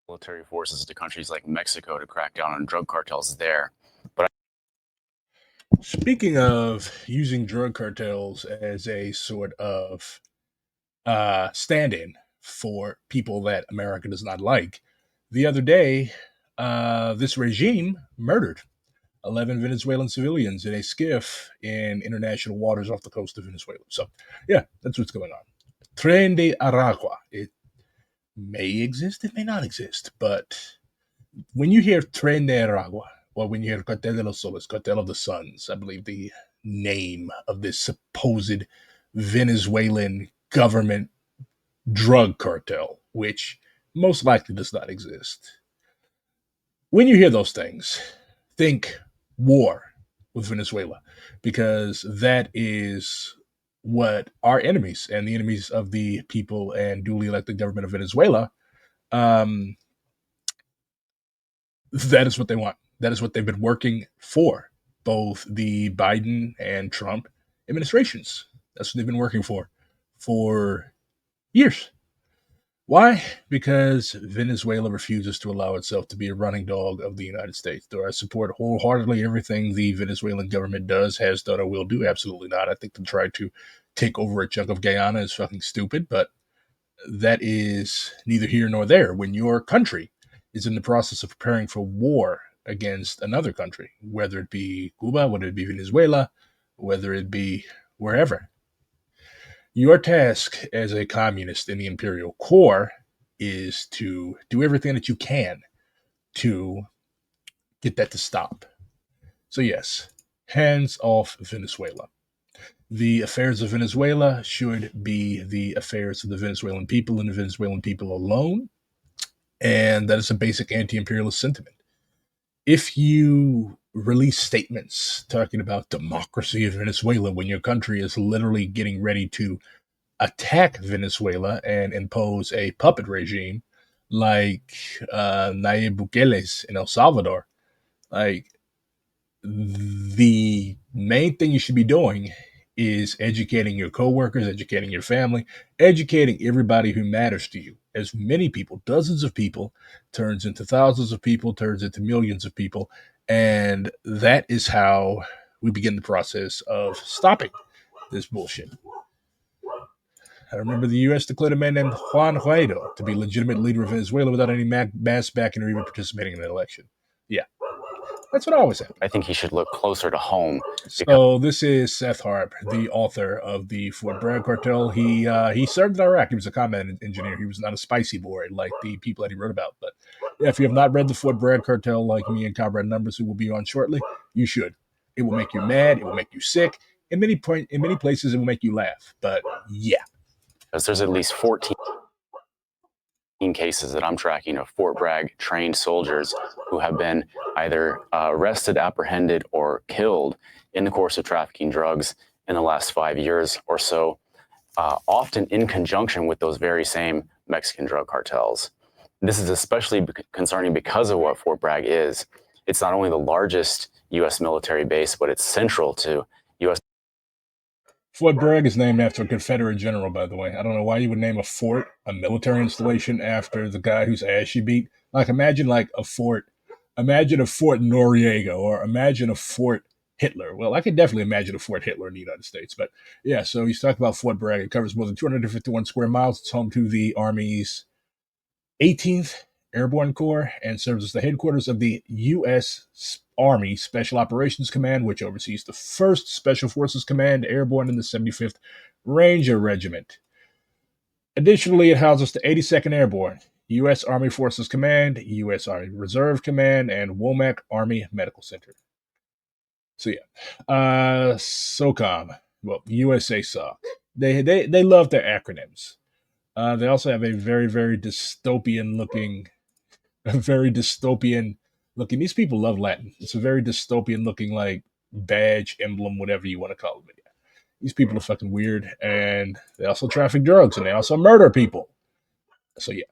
military forces to countries like Mexico to crack down on drug cartels there. But Speaking of using drug cartels as a sort of stand-in for people that America does not like, the other day, this regime murdered 11 Venezuelan civilians in a skiff in international waters off the coast of Venezuela. So, yeah, that's what's going on. Tren de Aragua. It may exist, it may not exist, but when you hear Tren de Aragua, or when you hear Cartel de los Soles, Cartel of the Suns, I believe the name of this supposed Venezuelan government drug cartel, which most likely does not exist. When you hear those things, think war with Venezuela, because that is what our enemies and the enemies of the people and duly elected government of Venezuela, um, that is what they want. That is what they've been working for, both the Biden and Trump administrations. That's what they've been working for years. Why? Because Venezuela refuses to allow itself to be a running dog of the United States. Do I support wholeheartedly everything the Venezuelan government does, has done, or will do? Absolutely not. I think to try to take over a chunk of Guyana is fucking stupid, but that is neither here nor there. When your country is in the process of preparing for war against another country, whether it be Cuba, whether it be Venezuela, whether it be wherever, your task as a communist in the imperial core is to do everything that you can to get that to stop. So, yes, hands off Venezuela. The affairs of Venezuela should be the affairs of the Venezuelan people and the Venezuelan people alone. And that is a basic anti imperialist sentiment. If you release statements talking about democracy of Venezuela when your country is literally getting ready to attack Venezuela and impose a puppet regime like Nayib Bukele's in El Salvador, like the main thing you should be doing is educating your coworkers, educating your family, educating everybody who matters to you. As many people, dozens of people, turns into thousands of people, turns into millions of people. And that is how we begin the process of stopping this bullshit. I remember the U.S. declared a man named Juan Guaido to be legitimate leader of Venezuela without any mass backing or even participating in the election. Yeah, that's what always happened. I think he should look closer to home because So this is Seth Harp, the author of the Fort Bragg cartel. He served in Iraq. He was a combat engineer. He was not a spicy boy like the people that he wrote about. But yeah, if you have not read the Fort Bragg cartel, like me and Comrade Numbers, who will be on shortly, you should. It will make you mad. It will make you sick. In many places, it will make you laugh. But yeah, there's at least 14 cases that I'm tracking of Fort Bragg trained soldiers who have been either arrested, apprehended, or killed in the course of trafficking drugs in the last 5 years or so, often in conjunction with those very same Mexican drug cartels. This is especially concerning because of what Fort Bragg is. It's not only the largest U.S. military base, but it's central to U.S. Fort Bragg is named after a Confederate general, by the way. I don't know why you would name a fort, a military installation, after the guy whose ass you beat. Like, imagine like a fort. Imagine a Fort Noriega, or imagine a Fort Hitler. Well, I could definitely imagine a Fort Hitler in the United States. But yeah, so he's talking about Fort Bragg. It covers more than 251 square miles. It's home to the Army's 18th Airborne Corps and serves as the headquarters of the U.S. Army Special Operations Command, which oversees the 1st Special Forces Command Airborne in the 75th Ranger Regiment. Additionally, it houses the 82nd Airborne, U.S. Army Forces Command, U.S. Army Reserve Command, and Womack Army Medical Center. So yeah, SOCOM, well, USA SOC. They love their acronyms. They also have a very dystopian looking, a very dystopian looking. These people love Latin. It's a very dystopian looking like badge, emblem, whatever you want to call it. But yeah, these people are fucking weird, and they also traffic drugs, and they also murder people. So yeah,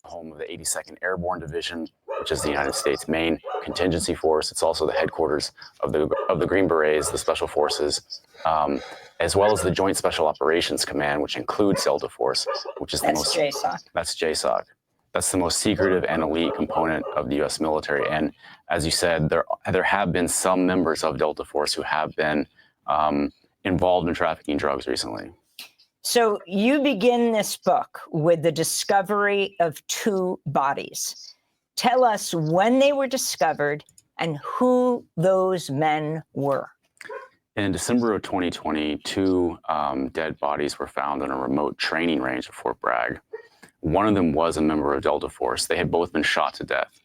home of the 82nd Airborne Division, which is the United States' main contingency force. It's also the headquarters of the Green Berets, the Special Forces, as well as the Joint Special Operations Command, which includes Delta Force, which is That's JSOC. That's JSOC. That's the most secretive and elite component of the U.S. military. And as you said, there have been some members of Delta Force who have been involved in trafficking drugs recently. So you begin this book with the discovery of 2 bodies. Tell us when they were discovered and who those men were. In December of 2020, 2 dead bodies were found on a remote training range at Fort Bragg. One of them was a member of Delta Force. They had both been shot to death.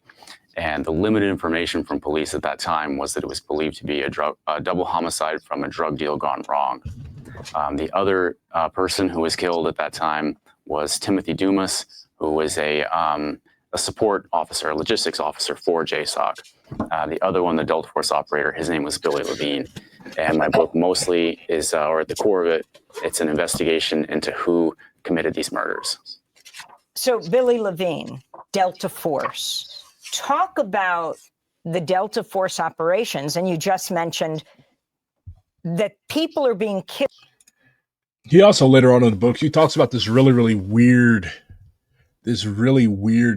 And the limited information from police at that time was that it was believed to be a double homicide from a drug deal gone wrong. The other person who was killed at that time was Timothy Dumas, who was a support officer, a logistics officer for JSOC. The other one, the Delta Force operator, his name was Billy Levine. And my book mostly is, or at the core of it, it's an investigation into who committed these murders. So Billy Levine, Delta Force. Talk about the Delta Force operations. And you just mentioned that people are being killed. He also later on in the book, he talks about this really weird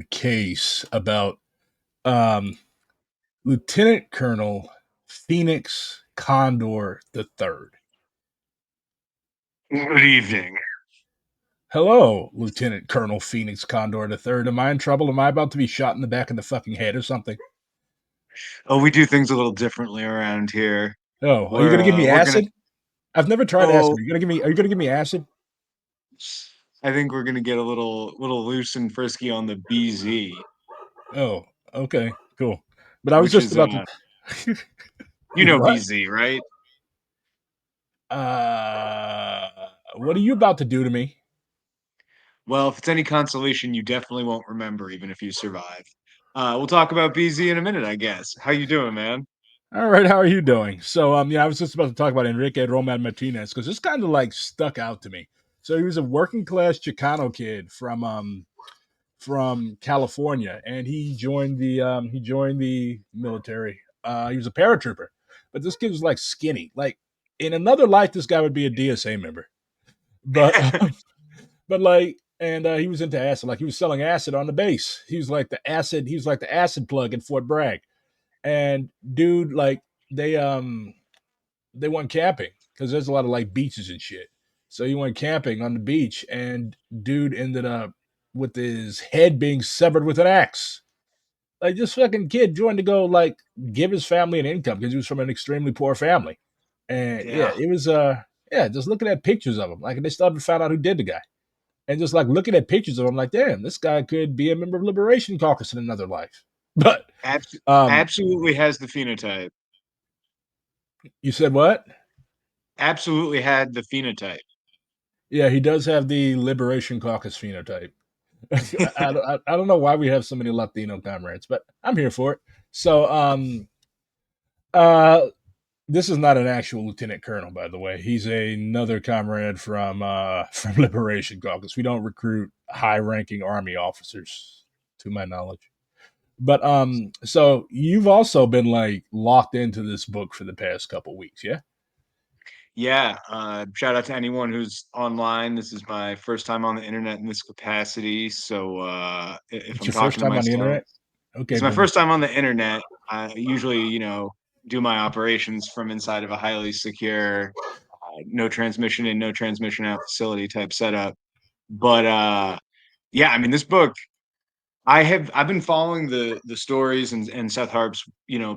case about Lieutenant Colonel Phoenix Condor III. Good evening. Hello, Lieutenant Colonel Phoenix Condor III. Am I in trouble? Am I about to be shot in the back of the fucking head or something? Oh, we do things a little differently around here. Oh, are you gonna give me acid? I've never tried acid. Are you gonna give me acid? I think we're gonna get a little loose and frisky on the BZ. Oh, okay, cool. But I was just about to. You know what? BZ, right? What are you about to do to me? Well, if it's any consolation, you definitely won't remember, even if you survive. We'll talk about BZ in a minute, I guess. How you doing, man? All right, how are you doing? So, I was just about to talk about Enrique Roman Martinez because this kind of like stuck out to me. So he was a working class Chicano kid from California, and he joined the military. He was a paratrooper, but this kid was like skinny. Like in another life, this guy would be a DSA member, but but like, and he was into acid. Like he was selling acid on the base. He was like the acid. He was like the acid plug in Fort Bragg. And dude, like they went camping because there's a lot of like beaches and shit. So he went camping on the beach, and dude ended up with his head being severed with an axe. Like this fucking kid joined to go like give his family an income because he was from an extremely poor family. And yeah, it was just looking at pictures of him. Like they still haven't found out who did the guy. And just like looking at pictures of him, like, damn, this guy could be a member of Liberation Caucus in another life. But absolutely has the phenotype. You said what? Absolutely had the phenotype. Yeah, he does have the Liberation Caucus phenotype. I don't know why we have so many Latino comrades, but I'm here for it. So, this is not an actual lieutenant colonel, by the way. He's another comrade from Liberation Caucus. We don't recruit high-ranking Army officers, to my knowledge. But so you've also been like locked into this book for the past couple weeks, yeah? Yeah, shout out to anyone who's online. This is my first time on the internet in this capacity. So if It's I'm your first talking to time on the myself, internet? Okay, it's my boomer. first time on the internet. I usually, do my operations from inside of a highly secure, no transmission in, no transmission out facility type setup. But yeah, I mean, this book, I've been following the stories and Seth Harp's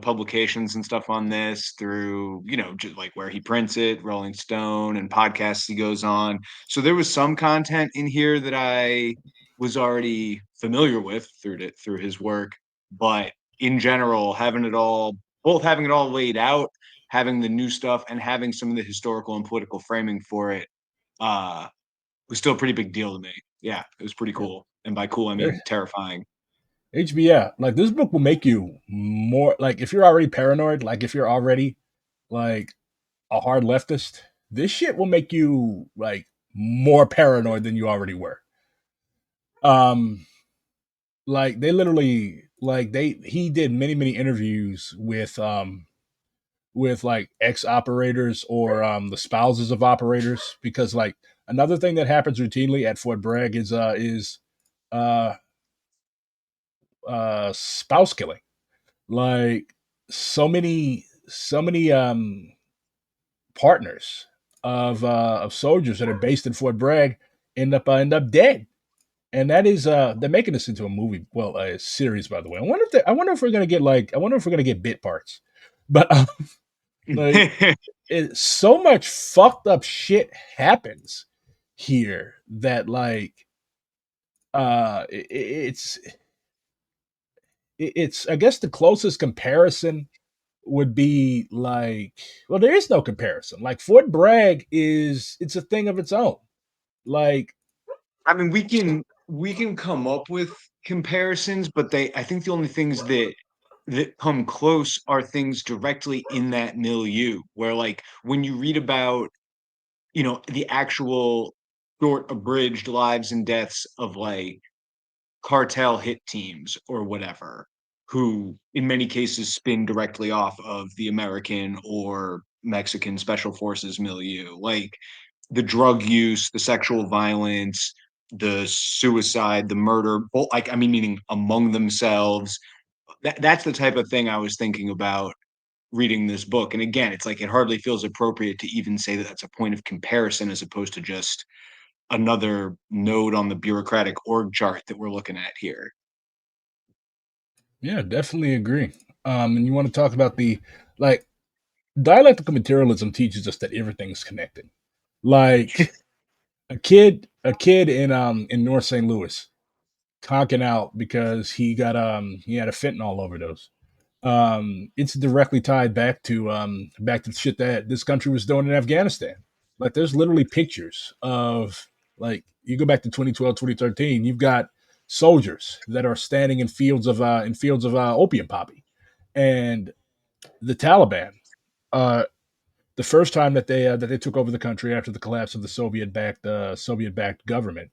publications and stuff on this through just like where he prints it, Rolling Stone, and podcasts he goes on. So there was some content in here that I was already familiar with through his work, but in general, having it all laid out, having the new stuff, and having some of the historical and political framing for it, was still a pretty big deal to me. Yeah, it was pretty cool. And by cool, I mean terrifying. HBF, like this book will make you more like if you're already paranoid, like if you're already like a hard leftist, this shit will make you like more paranoid than you already were. Like they literally like he did many interviews with like ex operators or the spouses of operators, because like another thing that happens routinely at Fort Bragg is uh spouse killing. Like so many partners of soldiers that are based in Fort Bragg end up dead. And that is they're making this into a movie, well, a series, by the way. I wonder if we're gonna get like I wonder if we're gonna get bit parts. But like so much fucked up shit happens here that like it's it's I guess the closest comparison would be like, well, there is no comparison. Like Fort Bragg is it's a thing of its own. Like I mean, we can come up with comparisons, but I think the only things that come close are things directly in that milieu, where like when you read about, the actual short abridged lives and deaths of like cartel hit teams or whatever, who in many cases spin directly off of the American or Mexican special forces milieu. Like the drug use, the sexual violence, the suicide, the murder, both, like, I mean, meaning among themselves. That's the type of thing I was thinking about reading this book. And again, it's like it hardly feels appropriate to even say that that's a point of comparison as opposed to just another node on the bureaucratic org chart that we're looking at here. yeah, definitely agree. And you want to talk about the like dialectical materialism teaches us that everything's connected. Like a kid in North St. Louis conking out because he had a fentanyl overdose. It's directly tied back to the shit that this country was doing in Afghanistan. Like there's literally pictures of, like, you go back to 2012, 2013, you've got soldiers that are standing in fields of opium poppy. And the Taliban, uh the first time that they took over the country after the collapse of the Soviet backed government,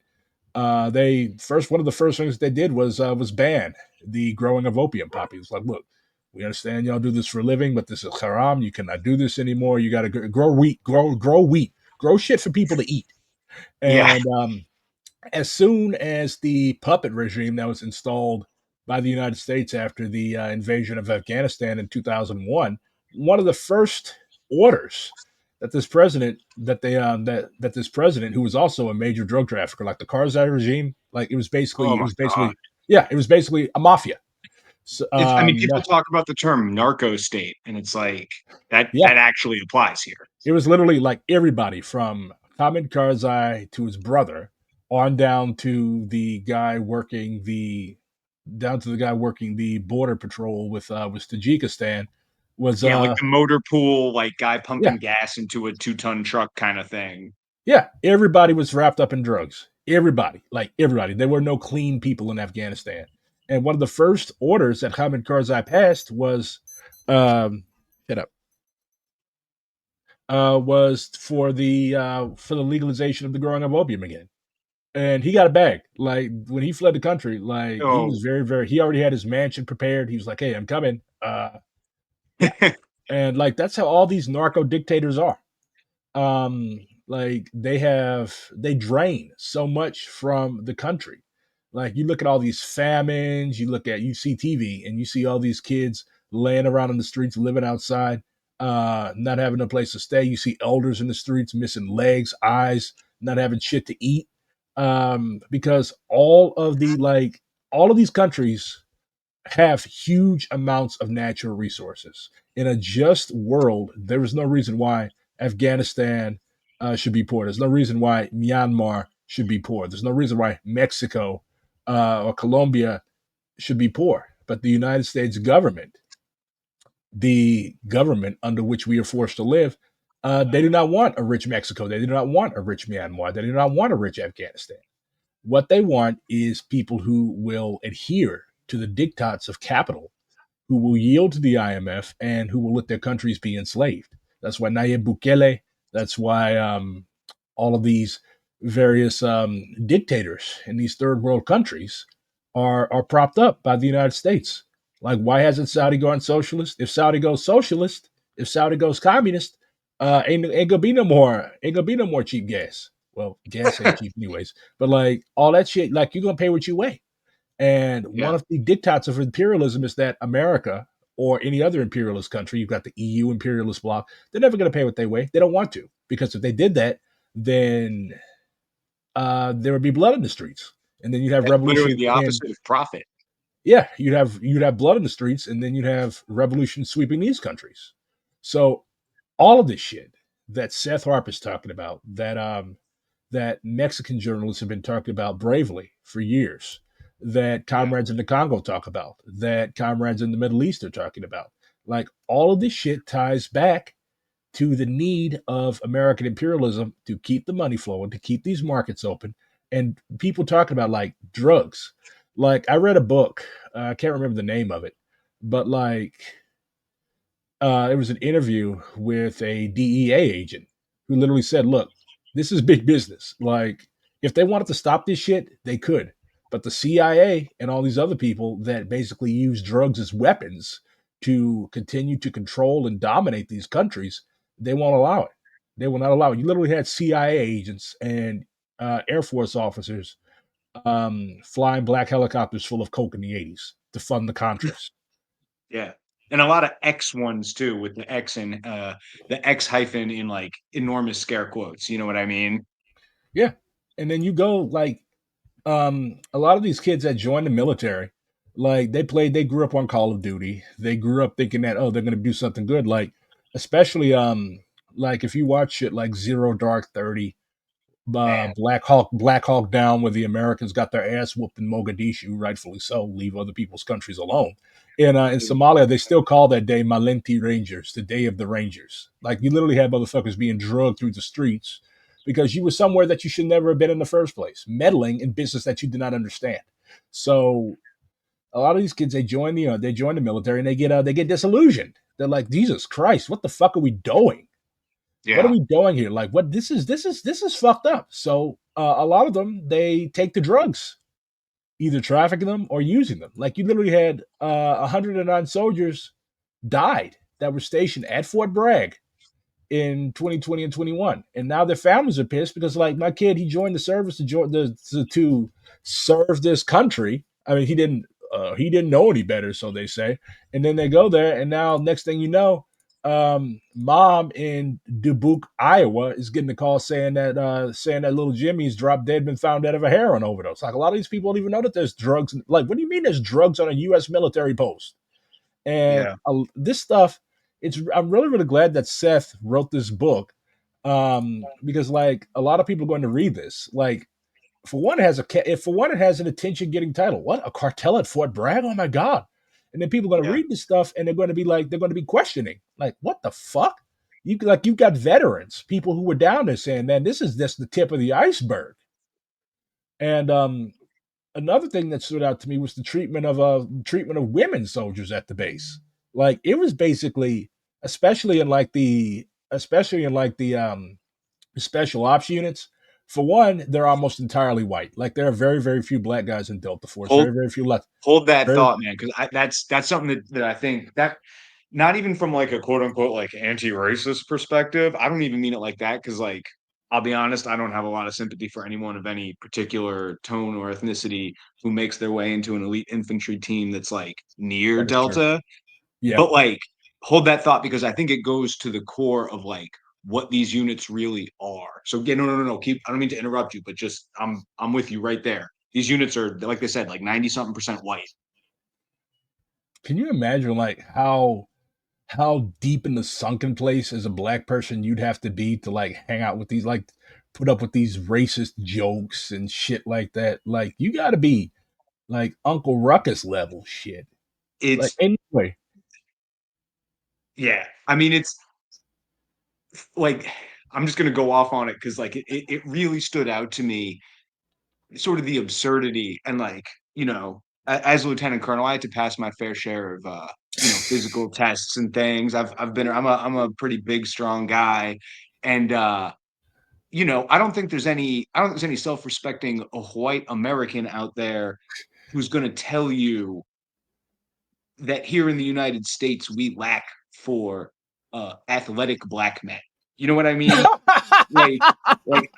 they first one of the first things they did was ban the growing of opium poppies. Like, look, we understand y'all do this for a living, but this is haram. You cannot do this anymore. You got to grow wheat, grow wheat, grow shit for people to eat. Yeah. And as soon as the puppet regime that was installed by the United States after the invasion of Afghanistan in 2001, one of the first orders that this president that this president, who was also a major drug trafficker, like the Karzai regime, like Oh it my was God. basically yeah, it was basically a mafia. So, It's, I mean, people talk about the term narco state, and it's like that yeah, that actually applies here. it was literally like everybody from Hamid Karzai to his brother on down to the guy working the border patrol with Tajikistan was Yeah, like the motor pool, like guy yeah, pumping gas into a 2-ton truck kind of thing. yeah, everybody was wrapped up in drugs. Everybody, like everybody. There were no clean people in Afghanistan. And one of the first orders that Hamid Karzai passed um shut up was for the legalization of the growing of opium again. And he got a bag. Like when he fled the country, like he Oh, was very. He already had his mansion prepared. He was like, "Hey, I'm coming." Yeah, and like that's how all these narco dictators are. Like they drain so much from the country. Like you look at all these famines, you see TV, and you see all these kids laying around in the streets, living outside, not having a place to stay. You see elders in the streets missing legs, eyes, not having shit to eat, because all of these countries have huge amounts of natural resources. In a just world, there is no reason why Afghanistan should be poor. There's no reason why Myanmar should be poor. There's no reason why Mexico or Colombia should be poor. But the United States government, the government under which we are forced to live, they do not want a rich Mexico. They do not want a rich Myanmar. They do not want a rich Afghanistan. What they want is people who will adhere to the diktats of capital, who will yield to the IMF, and who will let their countries be enslaved. That's why Nayib Bukele, that's why all of these various dictators in these third world countries are propped up by the United States. Like, why hasn't Saudi gone socialist? If Saudi goes socialist, if Saudi goes communist, ain't gonna be no more, cheap gas. Well, gas ain't cheap anyways, but like all that shit, like you're gonna pay what you weigh. And Yeah. one of the diktats of imperialism is that America or any other imperialist country, you've got the EU imperialist bloc, they're never going to pay what they weigh. They don't want to, because if they did that, then there would be blood in the streets, and then you'd have That's literally revolution. the And opposite of profit. yeah, you'd have blood in the streets, and then you'd have revolution sweeping these countries. So all of this shit that Seth Harper's talking about, that Mexican journalists have been talking about bravely for years, that Yeah. comrades in the Congo talk about, that comrades in the Middle East are talking about. Like all of this shit ties back to the need of American imperialism to keep the money flowing, to keep these markets open, and people talking about like drugs. Like I read a book, I can't remember the name of it, but like it was an interview with a DEA agent who literally said, "Look, this is big business. Like, if they wanted to stop this shit, they could. But the CIA and all these other people that basically use drugs as weapons to continue to control and dominate these countries, they won't allow it. They will not allow it. You literally had CIA agents and Air Force officers flying black helicopters full of coke in the '80s to fund the Contras. Yeah. And a lot of X ones too, with the X and the X hyphen in like enormous scare quotes. You know what I mean? Yeah, and then you go like a lot of these kids that join the military, like they grew up on Call of Duty. They grew up thinking that, oh, they're gonna do something good. Like especially like if you watch shit like Zero Dark 30, Man. Black Hawk Down, where the Americans got their ass whooped in Mogadishu, rightfully so, leave other people's countries alone. In Somalia, they still call that day Malenti Rangers, the day of the Rangers. Like you literally had motherfuckers being drugged through the streets because you were somewhere that you should never have been in the first place, meddling in business that you did not understand. So a lot of these kids, they join the military and they get disillusioned. They're like, Jesus Christ, what the fuck are we doing? What are Yeah. we doing here? Like, what this is fucked up. So a lot of them they take the drugs, either trafficking them or using them. Like you literally had 109 soldiers died that were stationed at Fort Bragg in 2020 and 21, and now their families are pissed because like my kid, he joined the service to serve this country. I mean, he didn't know any better, so they say. And then they go there, and now next thing you know, mom in Dubuque, Iowa, is getting a call saying that little Jimmy's dropped dead, been found dead of a heroin overdose. Like a lot of these people don't even know that there's drugs. Like, what do you mean there's drugs on a U.S. military post? And Yeah. this stuff, I'm really really glad that Seth wrote this book, because like a lot of people are going to read this. Like for one, it has an attention getting title. What, a cartel at Fort Bragg? Oh my god! And then people are going to Yeah. read this stuff and they're going to be questioning, like, what the fuck? You've got veterans, people who were down there saying, man, this is just the tip of the iceberg. And another thing that stood out to me was the treatment of women soldiers at the base. Like it was basically, especially in like the special ops units. For one, they're almost entirely white. Like there are very very few black guys in Delta Force. Hold Very very few left. hold that Very thought, man, because that's something that I think that not even from like a quote unquote like anti-racist perspective. I don't even mean it like that because like I'll be honest, I don't have a lot of sympathy for anyone of any particular tone or ethnicity who makes their way into an elite infantry team that's like near that is true. Delta. Yeah. But like hold that thought because I think it goes to the core of like what these units really are. So yeah, no. Keep I don't mean to interrupt you, but just I'm with you right there. These units are like they said, like 90 something percent white. Can you imagine like how deep in the sunken place as a black person you'd have to be to like hang out with these, like put up with these racist jokes and shit like that? Like you got to be like Uncle Ruckus level shit. Like It's anyway, yeah. I mean, it's like I'm just gonna go off on it because like it really stood out to me, sort of the absurdity and like, as a lieutenant colonel, I had to pass my fair share of physical tests and things. I'm a pretty big, strong guy. And I don't think there's any self-respecting white American out there who's going to tell you that here in the United States we lack for athletic black men. You know what I mean? like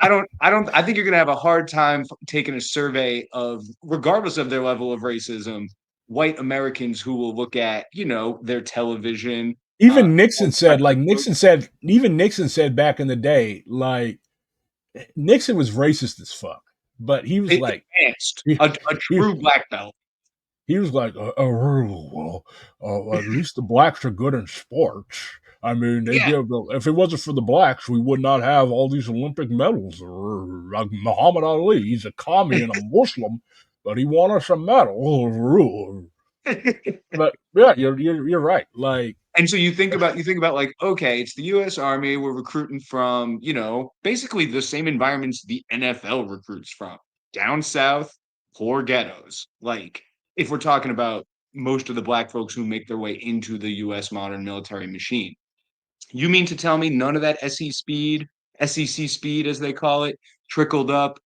I think you're going to have a hard time taking a survey of, regardless of their level of racism, white Americans who will look at, their television. Even Nixon on said, like breakfast. Nixon said back in the day, like Nixon was racist as fuck, but he was like, Advanced, he, a he, true black belt. he was like, well, at least the blacks are good in sports. I mean, they Yeah. give. If it wasn't for the blacks, we would not have all these Olympic medals. Like Muhammad Ali, he's a commie and a Muslim, but he won us a medal. But yeah, you're right. Like, And so you think about like, okay, it's the US Army, we're recruiting from, basically the same environments the NFL recruits from. Down south, poor ghettos. Like, if we're talking about most of the black folks who make their way into the US modern military machine. You mean to tell me none of that SEC speed as they call it, trickled up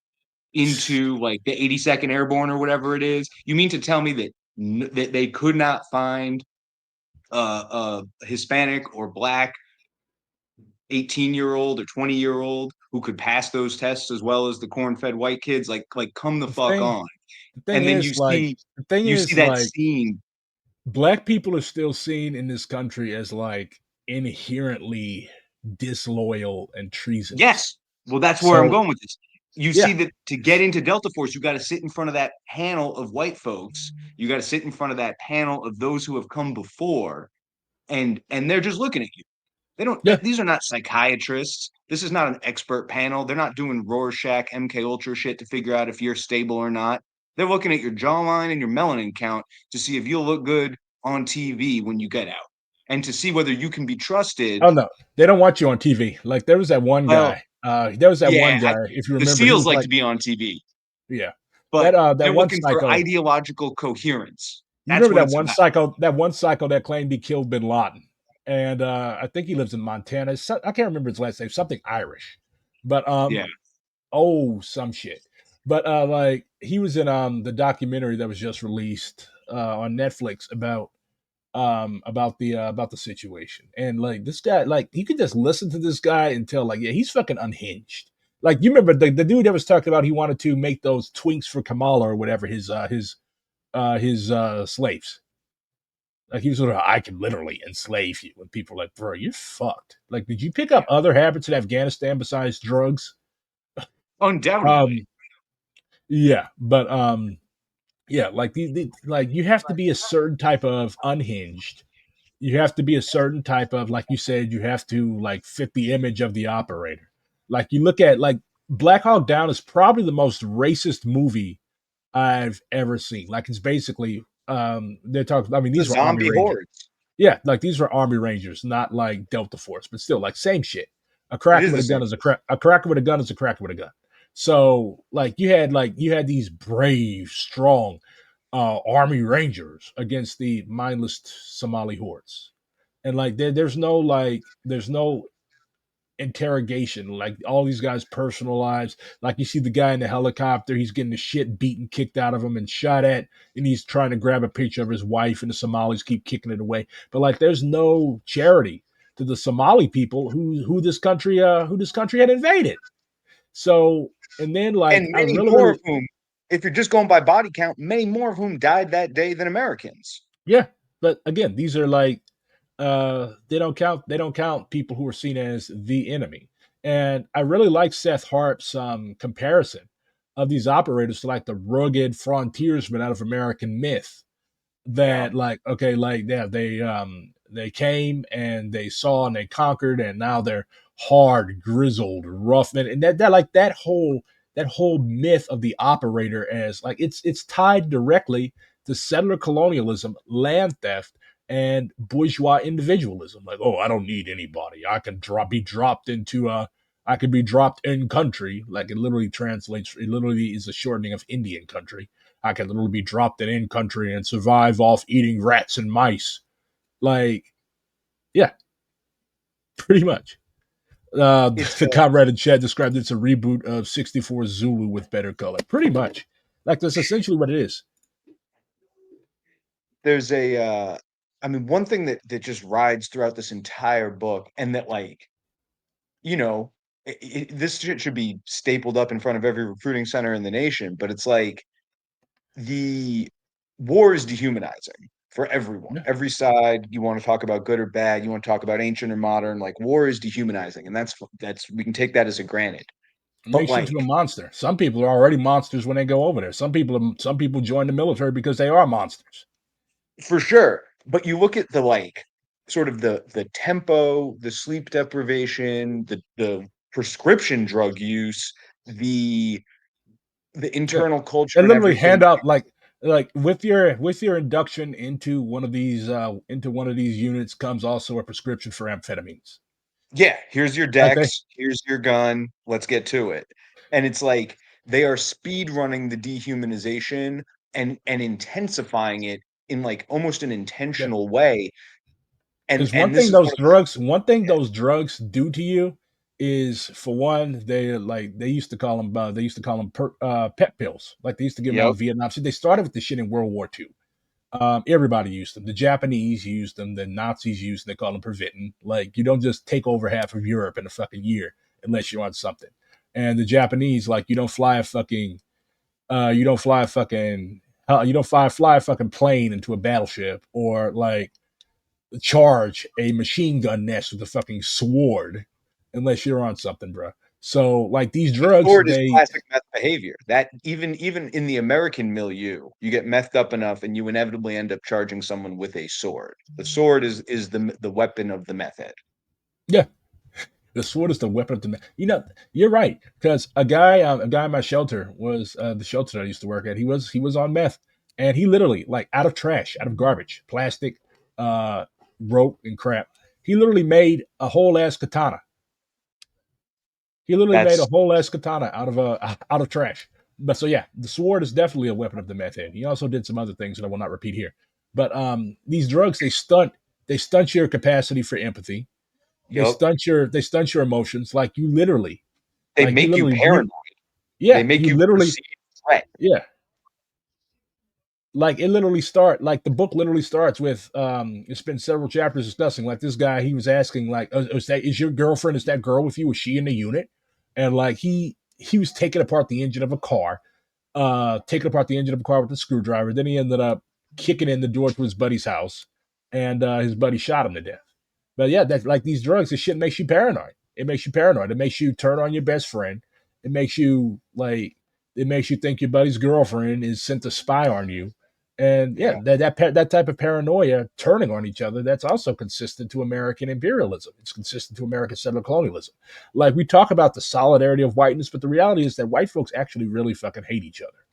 into like the 82nd Airborne or whatever it is? You mean to tell me that they could not find a Hispanic or black 18-year-old or 20-year-old who could pass those tests as well as the corn-fed white kids? Like come the the fuck thing, on. the thing And then is, like, the thing you see is, that like, scene. black people are still seen in this country as like inherently disloyal and treasonous. Yes. Well, that's where I'm So going with this. You see yeah, that to get into Delta Force, you got to sit in front of that panel of white folks. You got to sit in front of that panel of those who have come before, and they're just looking at you. They don't. yeah. These are not psychiatrists. This is not an expert panel. They're not doing Rorschach, MK Ultra shit to figure out if you're stable or not. They're looking at your jawline and your melanin count to see if you'll look good on TV when you get out, and to see whether you can be trusted. Oh no, they don't want you on TV. Like there was that one Well, guy. There was that one yeah, guy. If you the remember, he SEALs was like like, to be on TV, yeah, but that they're one looking for psycho. ideological coherence. You That's remember what that it's one about. psycho? That one psycho that claimed he killed Bin Laden, and I think he lives in Montana. I can't remember his last name. Something Irish, but Yeah. some shit. But like he was in the documentary that was just released on Netflix about the situation. And like this guy, like you could just listen to this guy and tell, like, yeah, he's fucking unhinged. Like you remember the dude that was talking about he wanted to make those twinks for Kamala or whatever, his slaves. Like he was sort of, I can literally enslave you. And people are like, bro, you're fucked. Like, did you pick up other habits in Afghanistan besides drugs? Undoubtedly. Um, yeah, but yeah, like like you have to be a certain type of unhinged. You have to be a certain type of, like you said, you have to like fit the image of the operator. Like you look at like Black Hawk Down is probably the most racist movie I've ever seen. Like it's basically they're talking. I mean, The these were Army zombie Rangers. hordes. Yeah, like these were Army Rangers, not like Delta Force, but still like same shit. A It cracker is with the a gun same. is a crack. A cracker with a gun is a cracker with a gun. So like you had these brave, strong Army Rangers against the mindless Somali hordes, and like there's no interrogation. Like all these guys' personal lives. Like you see the guy in the helicopter, he's getting the shit beaten, kicked out of him, and shot at, and he's trying to grab a picture of his wife, and the Somalis keep kicking it away. But like, there's no charity to the Somali people who this country had invaded. So, and then like And I many really more of really whom, if you're just going by body count, many more of whom died that day than Americans. yeah. But again, these are like they don't count people who are seen as the enemy. And I really like Seth Harp's comparison of these operators to like the rugged frontiersmen out of American myth. Yeah. That like, okay, like yeah, they came and they saw and they conquered, and now they're hard, grizzled, rough, and that whole myth of the operator as like it's tied directly to settler colonialism, land theft, and bourgeois individualism. Like, oh, I don't need anybody. Be dropped into I could be dropped in country. Like it literally translates. It literally is a shortening of Indian country. I can literally be dropped in country and survive off eating rats and mice. Like, yeah, pretty much. It's The comrade in chat described it's a reboot of 64 Zulu with better color. Pretty much. Like, that's essentially what it is. there's a I mean, one thing that just rides throughout this entire book, and that, like, you know, this shit should be stapled up in front of every recruiting center in the nation, but it's like the war is dehumanizing for everyone. Yeah. Every side, you want to talk about good or bad, you want to talk about ancient or modern, like war is dehumanizing, and that's we can take that as a granted. It But makes you into like a monster. Some people are already monsters when they go over there. Some people join the military because they are monsters. for sure. But you look at the like sort of the tempo, the sleep deprivation, the prescription drug use, the Yeah. internal culture They and literally everything. hand out like with your induction into one of these units comes also a prescription for amphetamines. Yeah, here's your Like they dex, here's your gun, let's get to it. And it's like they are speed running the dehumanization and intensifying it in like almost an yeah. intentional way. Because And this is one of one thing the those drugs do to you is, for one, they used to call them pet pills. Like they used to give them out yep, in Vietnam. So they started with the shit in World War II. Everybody used them. The Japanese used them. The Nazis used them. They call them Pervitin. Like you don't just take over half of Europe in a fucking year unless you're on something. And the Japanese, like you don't fly a fucking you don't fly a fucking plane into a battleship, or like charge a machine gun nest with a fucking sword unless you're on something, bro. So like these the drugs, sword is they classic meth behavior. That even in the American milieu, you get methed up enough and you inevitably end up charging someone with a sword. The sword is the weapon of the meth head. yeah, the sword is the weapon of the man. You know, you're right because a guy in my shelter was the shelter that I used to work at. He was on meth, and he literally like out of trash, out of garbage, plastic, uh, rope and crap. He literally made a whole ass katana. He literally made a That's whole ass katana out of trash. But so yeah, the sword is definitely a weapon of the meth head. He also did some other things that I will not repeat here. But these drugs they stunt your capacity for empathy. yep. They stunt your emotions. They Like you make you literally paranoid. They yeah, make you you literally perceive threat. yeah. Like it literally start like the book literally starts with it's been several chapters discussing like this guy he was asking like is your girlfriend, is that girl with you, is she in the unit, and like he was taking apart the engine of a car, taking apart the engine of a car with a screwdriver. Then he ended up kicking in the door to his buddy's house, and his buddy shot him to death. But yeah, that's like these drugs. This shit makes you paranoid. It makes you paranoid. It makes you turn on your best friend. It makes you like it makes you think your buddy's girlfriend is sent to spy on you. And yeah, Yeah. that type of paranoia turning on each other, that's also consistent to American imperialism. It's consistent to American settler colonialism. Like we talk about the solidarity of whiteness, but the reality is that white folks actually really fucking hate each other.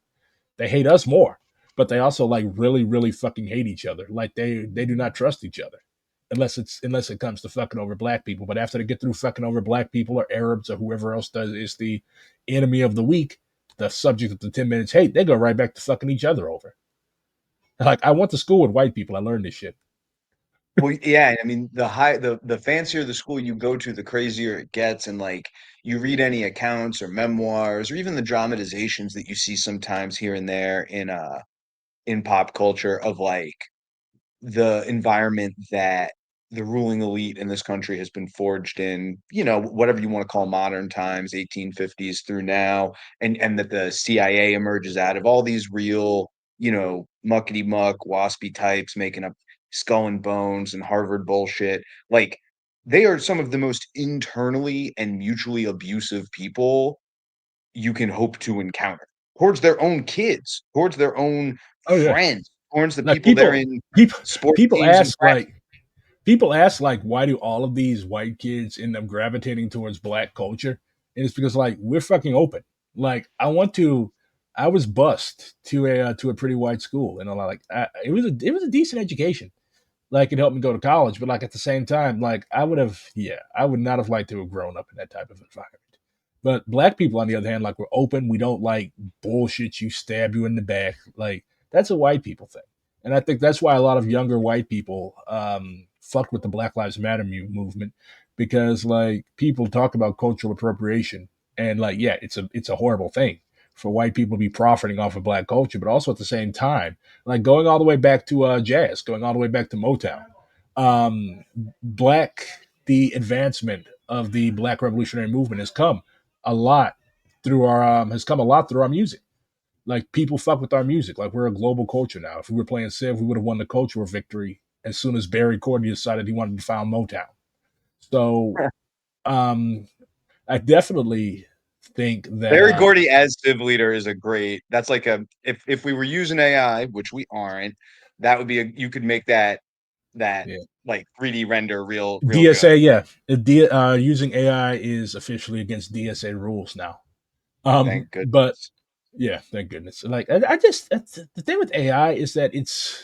They hate us more, but they also like really, really fucking hate each other. Like they do not trust each other unless it comes to fucking over black people. But after they get through fucking over black people or Arabs or whoever else does is the enemy of the week, the subject of the 10 minutes hate, they go right back to fucking each other over. Like I went to school with white people. I learned this shit. Well, yeah, I mean, the fancier the school you go to, the crazier it gets. And like you read any accounts or memoirs or even the dramatizations that you see sometimes here and there in pop culture of like the environment that the ruling elite in this country has been forged in, whatever you want to call modern times, 1850s through now, and that the CIA emerges out of all these real, muckety muck, waspy types making up skull and bones and Harvard bullshit. Like they are some of the most internally and mutually abusive people you can hope to encounter towards their own kids, towards their own Oh yeah. friends, towards the Like people they're in people sports people teams and ask like people ask like why do all of these white kids end up gravitating towards black culture, and it's because like we're fucking open. Like I was bused to a pretty white school, and it was a decent education. Like it helped me go to college, but like at the same time, like I would not have liked to have grown up in that type of environment. But black people, on the other hand, like we're open. We don't like bullshit. You stab you in the back. Like that's a white people thing, and I think that's why a lot of younger white people fucked with the Black Lives Matter movement, because like people talk about cultural appropriation, and like yeah, it's a horrible thing. for white people to be profiting off of black culture, but also at the same time, like going all the way back to jazz, going all the way back to Motown, um, black the advancement of the black revolutionary movement a lot has come a lot through our music. Like people fuck with our music. Like we're a global culture now. If we were playing Civ, we would have won the cultural victory as soon as Barry Courtney decided he wanted to found Motown. So um, I definitely think that Barry Gordy as Civ leader is a great. That's like a if we were using AI, which we aren't, that would be a you could make that yeah. like 3D render real good. DSA, yeah, using AI is officially against DSA rules now. Thank But goodness. yeah, thank goodness. Like I just the thing with AI is that it's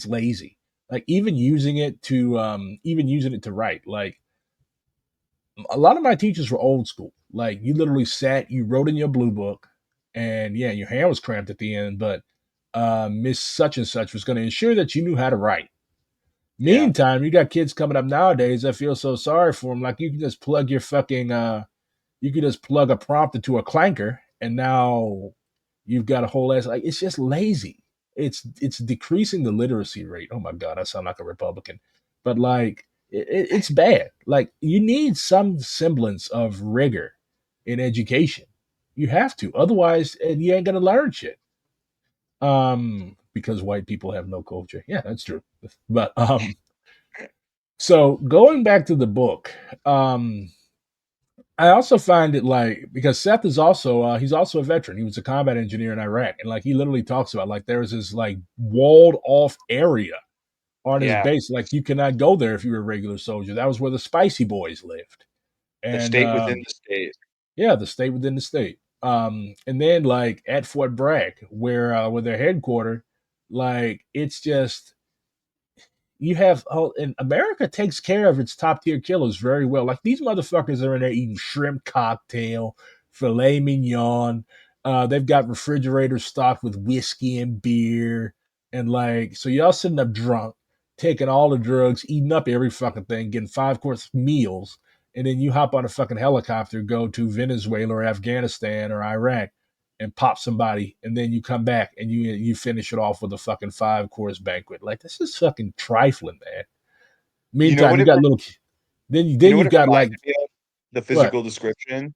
lazy. Like even using it to write. Like a lot of my teachers were old school. Like you literally sat, you wrote in your blue book, and yeah, your hand was cramped at the end, but Miss Such and Such was going to ensure that you knew how to write. Yeah. Meantime, you got kids coming up nowadays. I feel so sorry for them. Like you can just plug a prompt into a clanker, and now you've got a whole ass. Like it's just lazy. It's decreasing the literacy rate. Oh my god, I sound like a Republican, but like it's bad. Like you need some semblance of rigor in education. You have to, otherwise, and you ain't gonna learn shit. Because white people have no culture. Yeah, that's true. But so going back to the book, I also find it like because Seth is also he's also a veteran. He was a combat engineer in Iraq, and like he literally talks about like there's this like walled off area on his Yeah. base. Like you cannot go there if you were a regular soldier. That was where the Spicy Boys lived, The and state within the state. yeah, the state within the state. And then like at Fort Bragg, where their headquarters, like it's just you have and America takes care of its top tier killers very well. Like these motherfuckers are in there eating shrimp cocktail, filet mignon. They've got refrigerators stocked with whiskey and beer, and like so y'all sitting up drunk, taking all the drugs, eating up every fucking thing, getting 5 course meals, and then you hop on a fucking helicopter, go to Venezuela or Afghanistan or Iraq, and pop somebody, and then you come back and you finish it off with a fucking 5 course banquet. Like this is fucking trifling, man. You know Meantime, what you it got little. Then you know what you've it got like reminded me of? The what? physical description.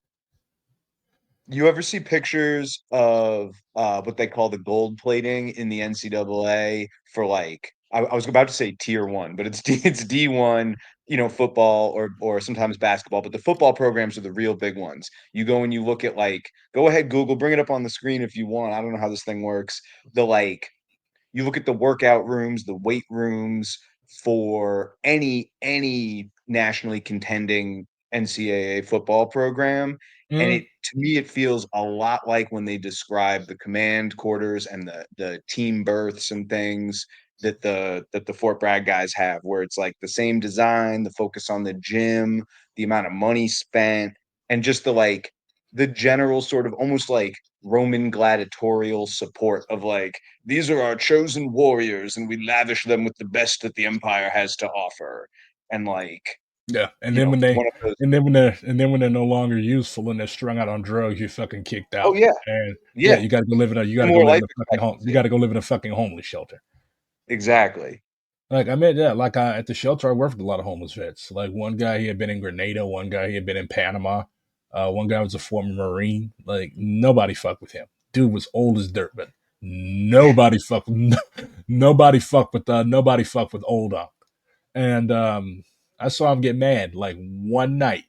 You ever see pictures of what they call the gold plating in the NCAA for like I was about to say tier one, but it's D1, football or sometimes basketball, but the football programs are the real big ones. You go and you look at like go ahead, Google, bring it up on the screen if you want. I don't know how this thing works. The like you look at the workout rooms, the weight rooms for any nationally contending NCAA football program, and Mm, it to me it feels a lot like when they describe the command quarters and the team berths and things that the Fort Bragg guys have, where it's like the same design, the focus on the gym, the amount of money spent, and just the general sort of almost like Roman gladiatorial support of like these are our chosen warriors and we lavish them with the best that the empire has to offer. And like, yeah, and then when they one of those, when they're no longer useful and they're strung out on drugs, you're fucking kicked oh out. yeah, And yeah, yeah, you got to go more live in life a fucking home. You expectancy. got to go live in a fucking homeless shelter. Exactly. Like I mean, yeah, like at the shelter, I worked with a lot of homeless vets. Like one guy, he had been in Grenada. One guy, he had been in Panama. One guy was a former Marine. Like nobody fucked with him. Dude was old as dirt, but nobody fucked. Nobody fucked with old Unc. And I saw him get mad like one night,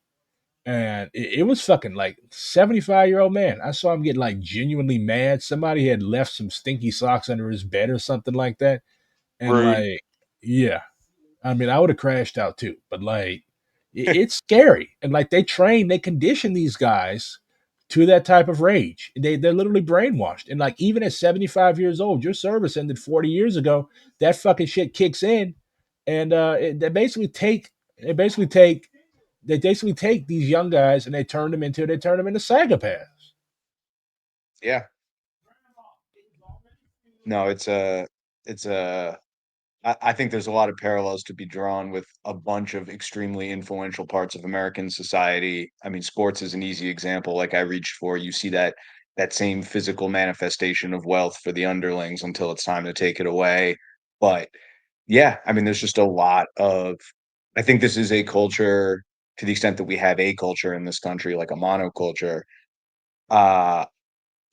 and it was fucking like 75-year-old man. I saw him get like genuinely mad. Somebody had left some stinky socks under his bed or something like that, and Rude. like yeah, I mean, I would have crashed out too, but like, it's scary. And like, they condition these guys to that type of rage. They're literally brainwashed. And like, even at 75 years old, your service ended 40 years ago. That fucking shit kicks in, and they basically take these young guys and they turn them into psychopaths. Yeah. No, it's a I think there's a lot of parallels to be drawn with a bunch of extremely influential parts of American society. I mean, sports is an easy example. Like I reached for, you see that that same physical manifestation of wealth for the underlings until it's time to take it away. But yeah, I mean, there's just a lot of, I think this is a culture, to the extent that we have a culture in this country, like a monoculture. Uh,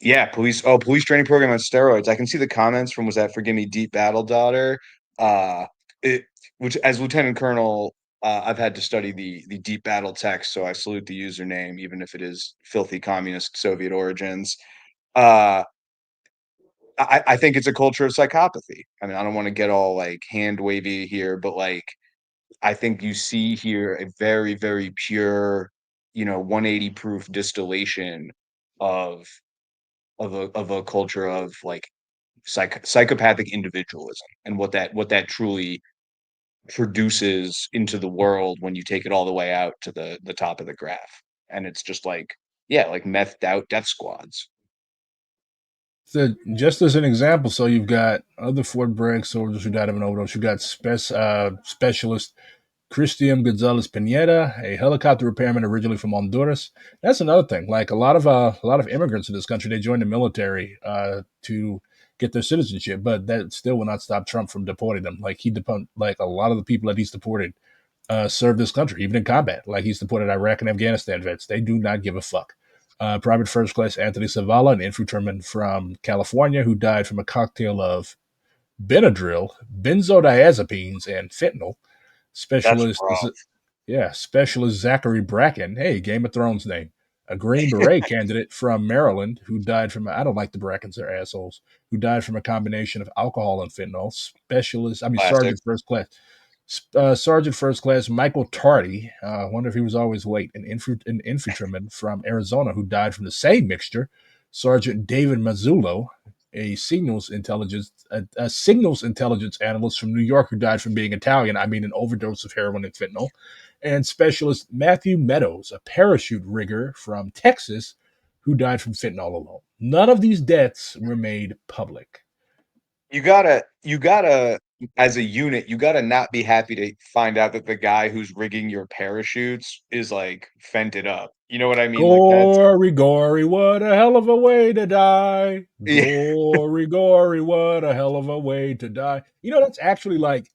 yeah, police training program on steroids. I can see the comments from, was that Forgive Me Deep Battle Daughter? Uh, it, which as Lieutenant Colonel, I've had to study the deep battle text, so I salute the username, even if it is filthy communist Soviet origins. Uh, I think it's a culture of psychopathy. I mean, I don't want to get all like hand wavy here, but like I think you see here a very, very pure, 180 proof distillation of of a culture of like psychopathic individualism, and what that truly produces into the world when you take it all the way out to the top of the graph. And it's just like, yeah, like methed out death squads. So just as an example, so you've got other Fort Bragg soldiers who died of an overdose. You've got specialist Christian Gonzalez Pineda, a helicopter repairman originally from Honduras. That's another thing. Like a lot of immigrants in this country, they joined the military to get their citizenship, but that still will not stop Trump from deporting them. Like a lot of the people that he's deported served this country, even in combat. Like he's deported Iraq and Afghanistan vets. They do not give a fuck. Private First Class Anthony Zavala, an infantryman from California who died from a cocktail of Benadryl, benzodiazepines, and fentanyl. That's Specialist, rough. Specialist Zachary Bracken, hey, Game of Thrones name, a Green Beret candidate from Maryland who died from, I don't like the Brackens, they're assholes, who died from a combination of alcohol and fentanyl. Classic. Sergeant First Class Michael Tardy, I wonder if he was always late, an infantryman from Arizona who died from the same mixture. Sergeant David Mazzullo, a signals intelligence analyst from New York who died from being Italian. I mean, an overdose of heroin and fentanyl. And Specialist Matthew Meadows, a parachute rigger from Texas who died from fentanyl alone. None of these deaths were made public. You gotta, as a unit, you gotta not be happy to find out that the guy who's rigging your parachutes is like fented up. You know what I mean? Like that's Gory, gory, what a hell of a way to die. yeah. Gory, gory, what a hell of a way to die. That's actually like,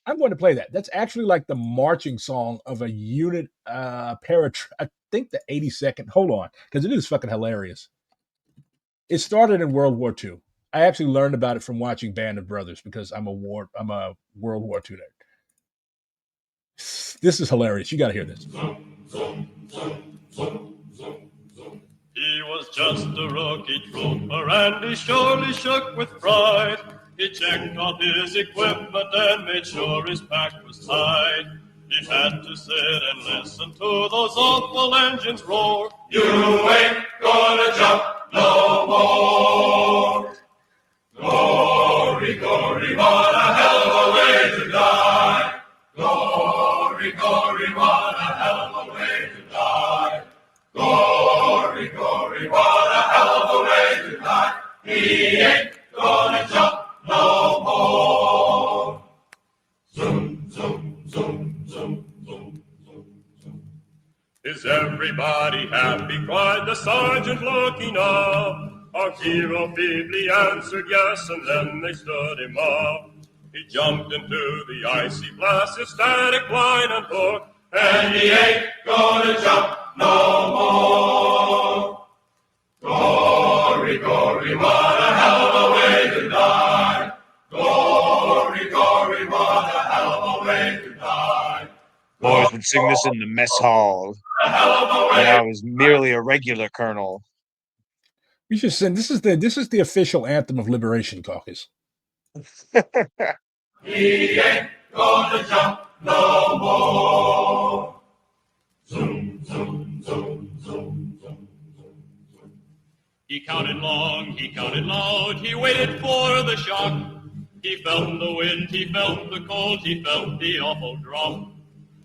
I'm going to play that. That's actually like the marching song of a unit I think the 82nd. Hold on, because it is fucking hilarious. It started in World War II. I actually learned about it from watching Band of Brothers because I'm a World War II nerd. This is hilarious. You got to hear this. He was just a rookie trooper, and he surely shook with pride. He checked on his equipment and made sure his pack was tight. He had to sit and listen to those awful engines roar. You ain't gonna jump no more. Glory, glory, what a hell of a way to die. Glory, glory, what a hell of a way to die. Glory, glory, what a hell of a way to die. He ain't gonna jump no more. Zoom, zoom, zoom, zoom, zoom, zoom, zoom. Is everybody happy? Cried the sergeant looking up. Our hero feebly answered yes, and then they stood him up. He jumped into the icy blast, his static line and hook, and he ain't gonna jump no more. Glory, glory, what a hell of a way to die. Glory, glory, what a hell of a way to die. Boys would sing this in the mess hall when I was merely a regular colonel. We should sing. This is the official anthem of Liberation Caucus. He ain't gonna jump no more. Zoom, zoom, zoom, zoom, zoom, zoom. He counted long, he counted loud, he waited for the shock. He felt the wind, he felt the cold, he felt the awful drop.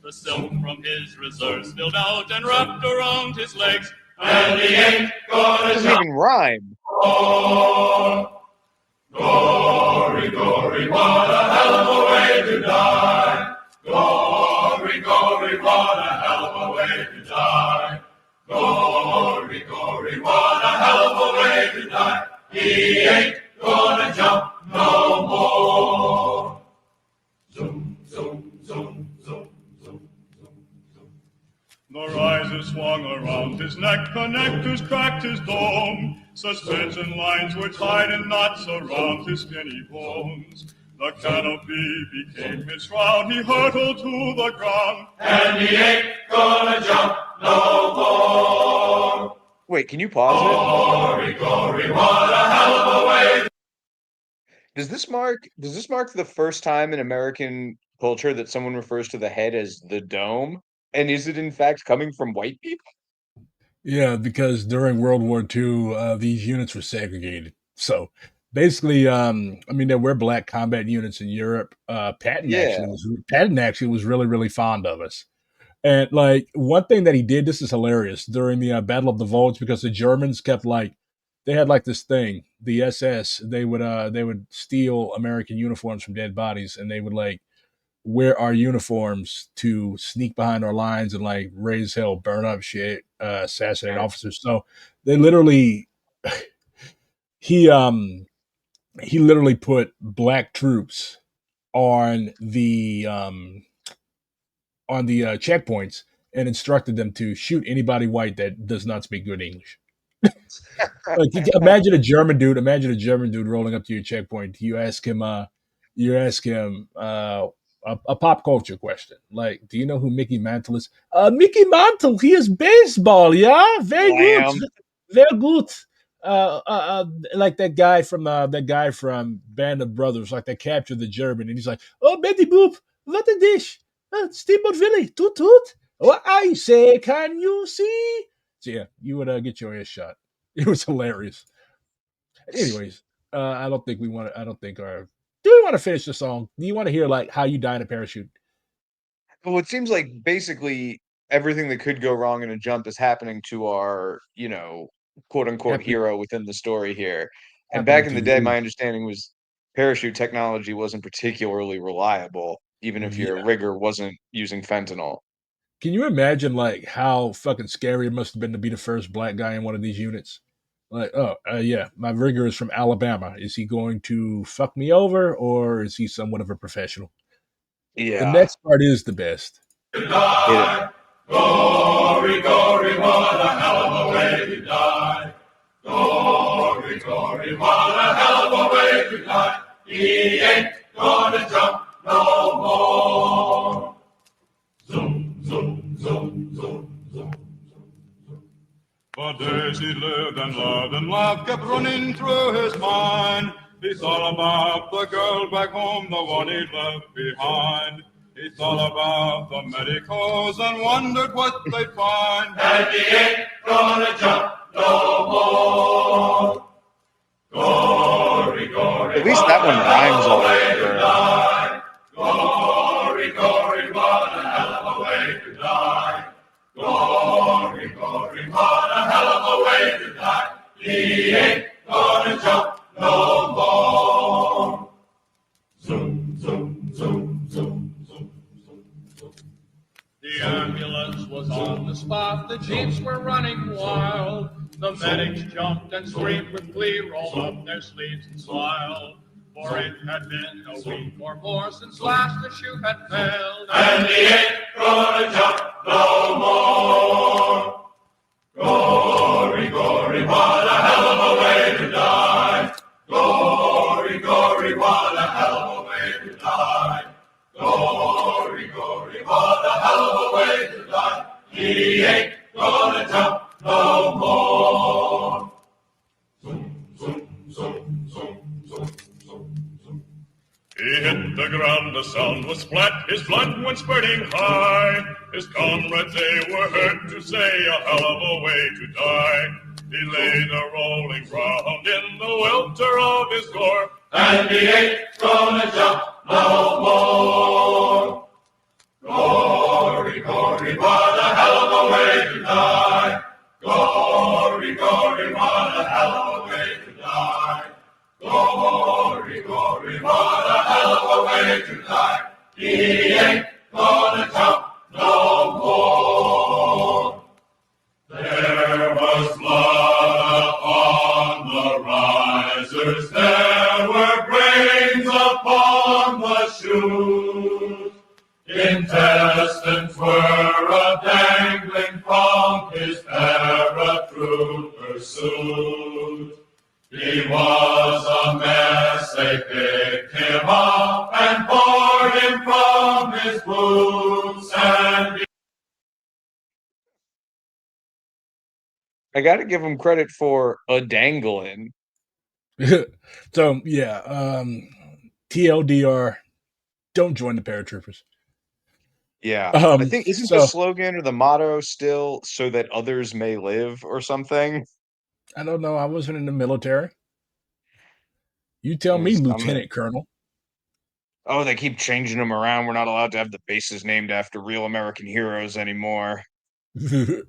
The silk from his reserves spilled out and wrapped around his legs, and he ain't gonna Doesn't even rhyme. more. Glory, glory, what a hell of a way to die. Glory, glory, what a hell of a way to die. Glory, glory, what a hell of a way to die. He ain't gonna jump no more. Zoom, zoom, zoom, zoom, zoom, zoom, zoom. The riser swung around his neck, connectors cracked his dome. Suspension lines were tied in knots around his skinny bones. The canopy became his shroud, he hurtled to the ground. And he ain't gonna jump no more. Wait, can you pause it? Gory, gory, what a hell of a way. Does this mark the first time in American culture that someone refers to the head as the dome? And is it in fact coming from white people? Yeah, because during World War II, these units were segregated. So basically, I mean, there were black combat units in Europe. Yeah. Patton actually was really, really fond of us. And like one thing that he did, this is hilarious during the Battle of the Bulge, because the Germans kept they had like this thing, the SS. They would steal American uniforms from dead bodies, and they would like wear our uniforms to sneak behind our lines and like raise hell, burn up shit, assassinate officers. So they literally he he literally put black troops on the checkpoints and instructed them to shoot anybody white that does not speak good English. Like imagine a German dude rolling up to your checkpoint. You ask him a pop culture question. Like, do you know who Mickey Mantle is? Mickey Mantle, he is baseball, yeah? Very Lamb. good. Very good. Like that guy from Band of Brothers, like they captured the German, and he's like, "Oh, Betty Boop, what a dish! Steamboat Willie, toot toot. What I say, can you see?" So yeah, you would get your ass shot. It was hilarious. Anyways, I don't think we want to. I don't think our. Do we want to finish the song? Do you want to hear like how you die in a parachute? Well, it seems like basically everything that could go wrong in a jump is happening to our, quote unquote Happen- hero within the story here. And happening back in to the day, you. my understanding was parachute technology wasn't particularly reliable, even if your Yeah. rigger wasn't using fentanyl. Can you imagine like how fucking scary it must have been to be the first black guy in one of these units? Like, yeah, my rigger is from Alabama. Is he going to fuck me over, or is he somewhat of a professional? The Yeah. next part is the best. Die. Gory, gory, what a hell of a way to die. Gory, gory, what a hell of a way to die. He ain't gonna jump no more. Zoom, zoom, zoom, zoom, zoom. For days he lived and loved and laughed, kept running through his mind. He thought about the girl back home, the one he left behind. He thought about the medicos and wondered what they'd find. And he ain't gonna jump no more. Gory, gory, At least that one rhymes all over. die. Gory, gory, what a hell of a way to die. Gory, gory, what a hell of a way to die. He ain't gonna jump no more. Zoom, zoom, zoom, zoom, zoom, zoom, zoom. The ambulance was on the spot, the jeeps were running wild. The medics jumped and screamed with glee, rolled up their sleeves and smiled. For it had been a week or more since last the shoe had failed. And he ain't gonna jump no more. Gory, gory, what a hell of a way to die. Gory, gory, what a hell of a way to die. Gory, gory, what a hell of a way to die. He ain't gonna jump no more. Zoom, zoom, zoom, zoom, zoom, zoom, zoom. He hit the ground, the sound was splat, his blood went spurting high. His comrades, they were heard to say, a hell of a way to die. He lay the rolling ground in the welter of his gore, and he ain't gonna jump no more. Gory, gory, what a hell of a way to die. Gory, gory, what a hell of a way to die. Gory, gory, what a hell of a way to die. He ain't gonna jump no more. There was blood upon the There were brains upon the shoot. Intestines were a-dangling from his paratrooper suit. He was a mess, they picked him up and poured him from his boots, and I got to give him credit for a dangling. So yeah, TLDR, don't join the paratroopers. Yeah. I think isn't the So slogan or the motto still "so that others may live" or something? I don't know. I wasn't in the military. You tell me, Lieutenant Colonel. Oh, they keep changing them around. We're not allowed to have the bases named after real American heroes anymore. The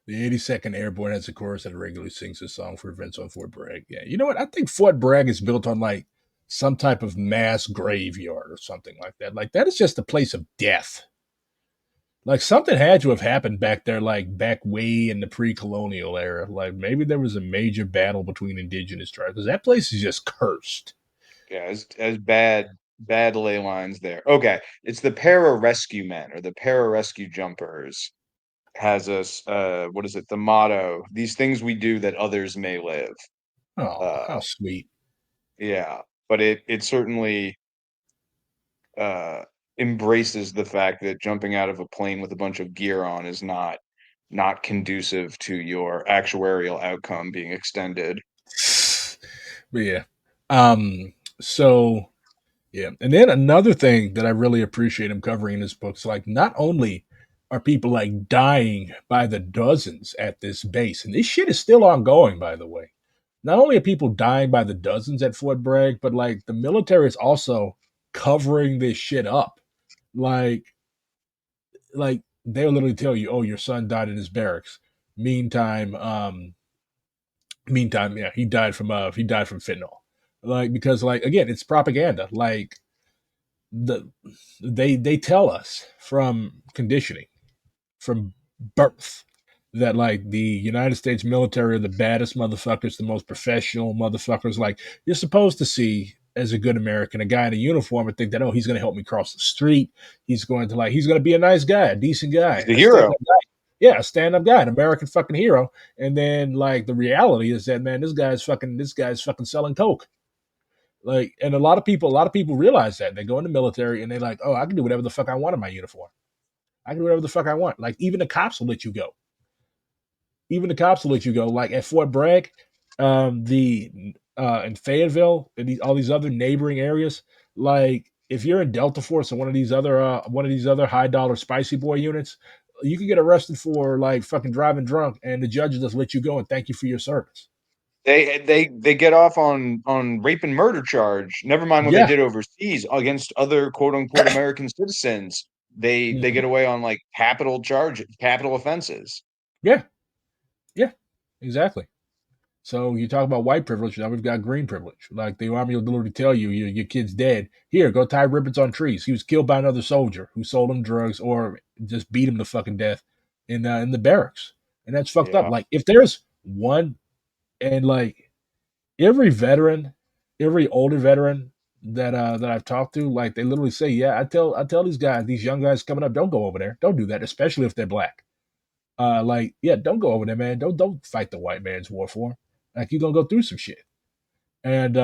82nd Airborne has a chorus that regularly sings this song for events on Fort Bragg. Yeah, you know what? I think Fort Bragg is built on like some type of mass graveyard or something like that. Like that is just a place of death. Like something had to have happened back there, like back way in the pre-colonial era. Like maybe there was a major battle between indigenous tribes because that place is just cursed. Yeah, as bad ley lines there. Okay, it's the para-rescue men or the para-rescue jumpers has us what is it? The motto, these things we do that others may live. Oh, how sweet. Yeah, but it certainly embraces the fact that jumping out of a plane with a bunch of gear on is not conducive to your actuarial outcome being extended. But yeah. So yeah. And then another thing that I really appreciate him covering in his books, like not only are people like dying by the dozens at this base, and this shit is still ongoing, by the way. Not only are people dying by the dozens at Fort Bragg, but like the military is also covering this shit up. Like, like they'll literally tell you, "Oh, your son died in his barracks." Meantime, yeah, he died from fentanyl. Like because like again, it's propaganda. Like the they tell us from conditioning, from birth, that like the United States military are the baddest motherfuckers, the most professional motherfuckers. Like you're supposed to see as a good American a guy in a uniform and think that, oh, he's going to help me cross the street. He's going to be a nice guy, a decent guy, He's the a hero. stand-up guy. Yeah, a stand-up guy, an American fucking hero. And then like the reality is that man, this guy's fucking selling coke. Like, and a lot of people realize that. They go in the military and they're like, oh, I can do whatever the fuck I want in my uniform. I can do whatever the fuck I want. Like even the cops will let you go. Even the cops will let you go. Like at Fort Bragg, the in Fayetteville, and all these other neighboring areas. Like if you're in Delta Force or one of these other high dollar spicy boy units, you can get arrested for like fucking driving drunk, and the judge just let you go and thank you for your service. They get off on rape and murder charge. Never mind what they Yeah, did overseas against other quote unquote American citizens. They get away on like capital offenses. yeah, yeah, exactly. So you talk about white privilege. Now we've got green privilege. Like the army will literally tell you, your kid's dead. Here, go tie ribbons on trees. He was killed by another soldier who sold him drugs or just beat him to fucking death in the barracks, and that's fucked up. Yeah. Like if there's one, and like every veteran, every older veteran that I've talked to, like they literally say, yeah, I tell these guys, these young guys coming up, don't go over there, don't do that, especially if they're black. Like, yeah, don't go over there, man. Don't fight the white man's war for him. Like you're gonna go through some shit. And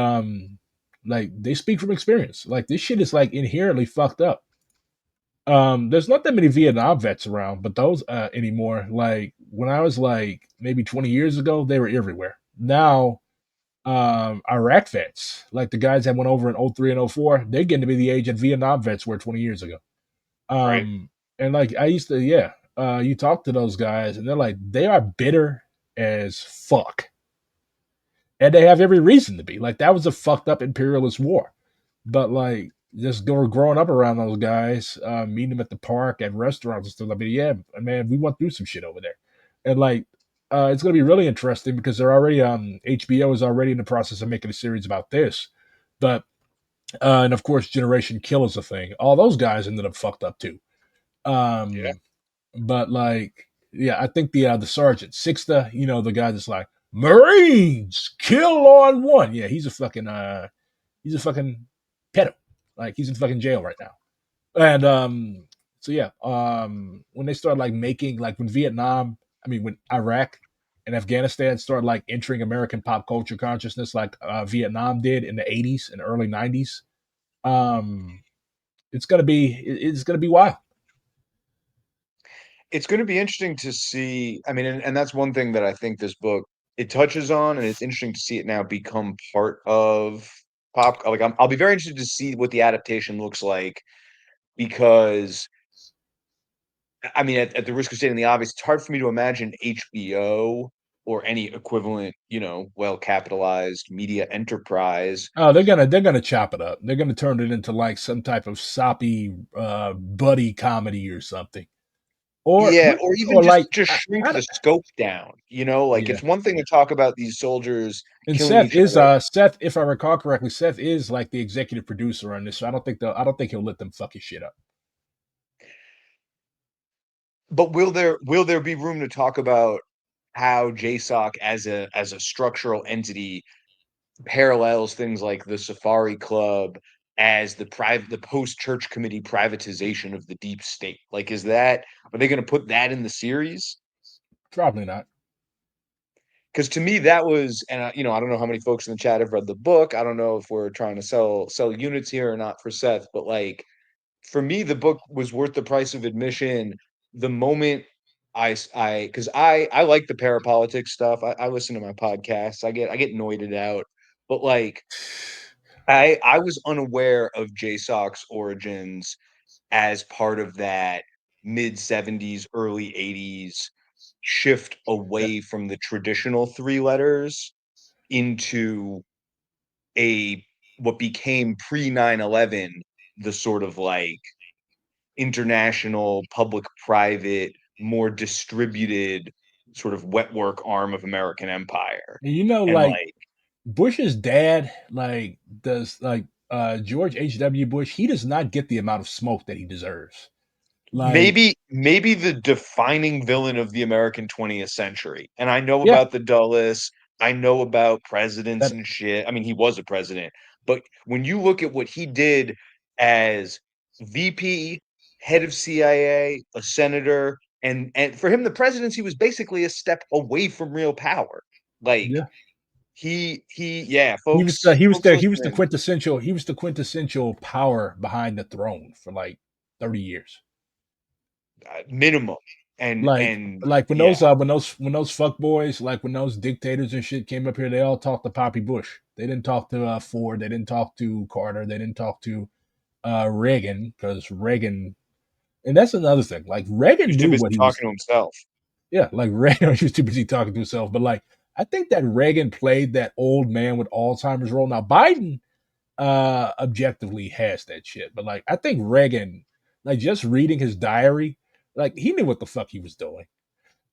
like they speak from experience. Like this shit is like inherently fucked up. There's not that many Vietnam vets around, but those anymore. Like when I was like maybe 20 years ago, they were everywhere. Now, Iraq vets, like the guys that went over in '03 and '04, they're getting to be the age that Vietnam vets were 20 years ago. Right. And like I used to, yeah, you talk to those guys and they're like, they are bitter as fuck. And they have every reason to be. Like that was a fucked up imperialist war. But like just growing up around those guys, meeting them at the park and restaurants and stuff. I mean, yeah, man, we went through some shit over there. And like it's gonna be really interesting because they're already HBO is already in the process of making a series about this. But and of course Generation Kill is a thing. All those guys ended up fucked up too. Yeah. But like, yeah, I think the sergeant Sixta, you know, the guy that's like, Marines kill on one. Yeah, he's a fucking pedo. Like he's in fucking jail right now. And so yeah, when they started like making like when Iraq and Afghanistan started like entering American pop culture consciousness, like Vietnam did in the '80s and early '90s, um, it's gonna be wild. It's going to be interesting to see. I mean, and that's one thing that I think this book it touches on, and it's interesting to see it now become part of pop. Like, I'll be very interested to see what the adaptation looks like because, I mean, at the risk of stating the obvious, it's hard for me to imagine HBO or any equivalent, well capitalized media enterprise. Oh, they're gonna chop it up. They're gonna turn it into like some type of soppy buddy comedy or something, or Yeah, or even or just like just shrink I the scope down. Like yeah. it's one thing to talk about these soldiers And killing each other. Seth, if I recall correctly, Seth is like the executive producer on this, so I don't think he'll let them fuck his shit up. But will there be room to talk about how JSOC as a structural entity parallels things like the Safari Club as the post church committee privatization of the deep state? Like, are they going to put that in the series? Probably not. Because to me that was, and I don't know how many folks in the chat have read the book. I don't know if we're trying to sell units here or not for Seth, but like for me, the book was worth the price of admission. The moment because I like the parapolitics stuff. I listen to my podcasts. I get noited out, but like I was unaware of JSOC's origins as part of that mid '70s, early '80s shift Yeah. away from the traditional three letters into a what became pre 9/11 the sort of like international, public-private, more distributed sort of wet work arm of American empire. And And like like, Bush's dad, like does like George H.W. Bush, he does not get the amount of smoke that he deserves. Like maybe the defining villain of the American 20th century. And I know yeah, about the Dulles, I know about presidents that and shit. I mean, he was a president, but when you look at what he did as VP, head of CIA, a senator, and for him the presidency was basically a step away from real power. Like yeah. yeah, folks folks He was the listening, quintessential power behind the throne for like 30 years. minimum. and Like and like yeah, when those fuck boys, like when those dictators and shit came up here, they all talked to Poppy Bush. They didn't talk to Ford. They didn't talk to Carter. They didn't talk to Reagan, because Reagan, and that's another thing. Like he was Reagan too knew busy what he was. talking to himself. Yeah, like Reagan was too busy talking to himself. But like I think that Reagan played that old man with Alzheimer's role. Now Biden objectively has that shit, but like I think Reagan, like just reading his diary, like he knew what the fuck he was doing.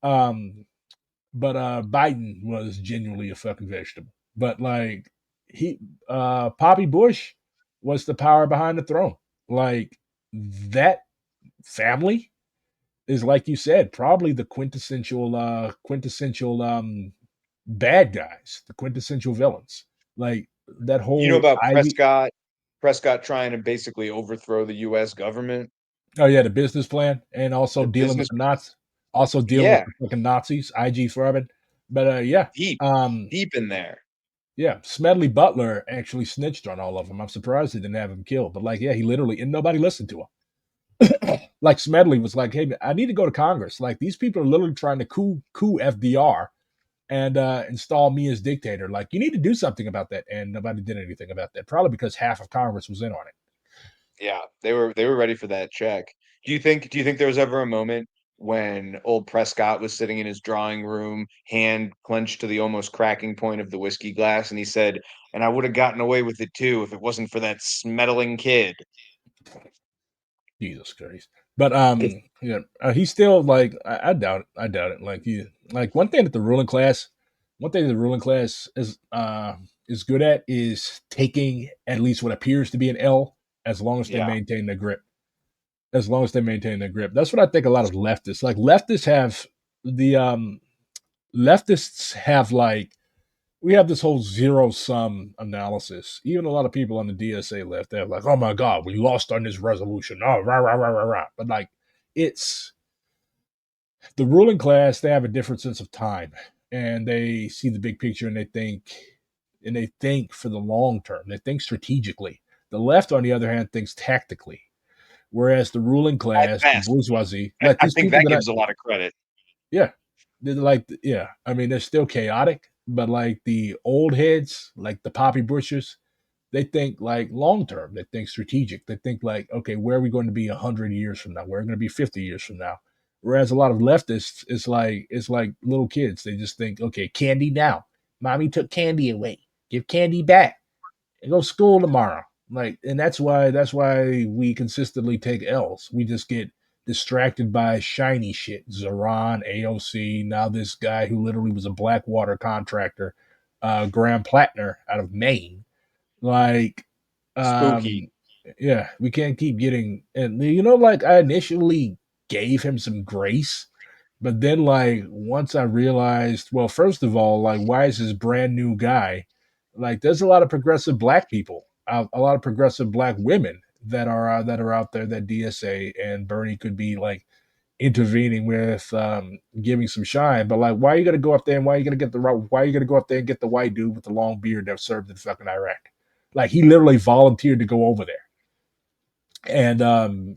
Um, but Biden was genuinely a fucking vegetable. But like he Poppy Bush was the power behind the throne. Like that family is, like you said, probably the quintessential bad guys, the quintessential villains. Like that You know whole about Ivy. Prescott trying to basically overthrow the US government? Oh yeah, the business plan, and also The dealing with business, the Nazis, also dealing with yeah, the fucking Nazis, IG Farben. But deep, deep in there. yeah, Smedley Butler actually snitched on all of them. I'm surprised they didn't have him killed. But like, yeah, he literally, and nobody listened to him. Like Smedley was like, "Hey, I need to go to Congress. Like these people are literally trying to coup FDR and install me as dictator. Like you need to do something about that." And nobody did anything about that. Probably because half of Congress was in on it. Yeah, they were ready for that check. Do you think there was ever a moment when old Prescott was sitting in his drawing room, hand clenched to the almost cracking point of the whiskey glass, and he said, "And I would have gotten away with it too if it wasn't for that smeddling kid." Jesus Christ. But yeah, he's still like I doubt it. I doubt it. Like one thing that the ruling class is good at is taking at least what appears to be an L as long as they Yeah. maintain their grip. As long as they maintain their grip. That's what I think a lot of leftists have the leftists have like we have this whole zero sum analysis. Even a lot of people on the DSA left, they're like, "Oh my God, we lost on this resolution." Oh, rah rah rah rah rah. But like, it's the ruling class. They have a different sense of time, and they see the big picture, and they think for the long term. They think strategically. The left, on the other hand, thinks tactically. Whereas the ruling At class, the best, bourgeoisie, like I these think people that that I, gives a lot of credit. yeah, they're like, yeah. I mean, they're still chaotic, but like the old heads, like the poppy bushers, they think like long term. They think strategic. They think like, okay, where are we going to be 100 years from now? Where are we going to be 50 years from now? Whereas a lot of leftists, it's like little kids. They just think, okay, candy now. Mommy took candy away. Give candy back and go to school tomorrow. Like, and that's why we consistently take L's. We just get distracted by shiny shit. Zoran, AOC, now this guy who literally was a Blackwater contractor, Graham Plattner out of Maine. Like, Spooky. um, yeah, we can't keep getting, and like I initially gave him some grace, but then like once I realized, well, first of all, like why is this brand new guy? Like, there's a lot of progressive black people, a lot of progressive black women that are out there that DSA and Bernie could be like intervening with, giving some shine. But like, why are you gonna go up there and why are you gonna go up there and get the white dude with the long beard that served in fucking Iraq? Like, he literally volunteered to go over there, and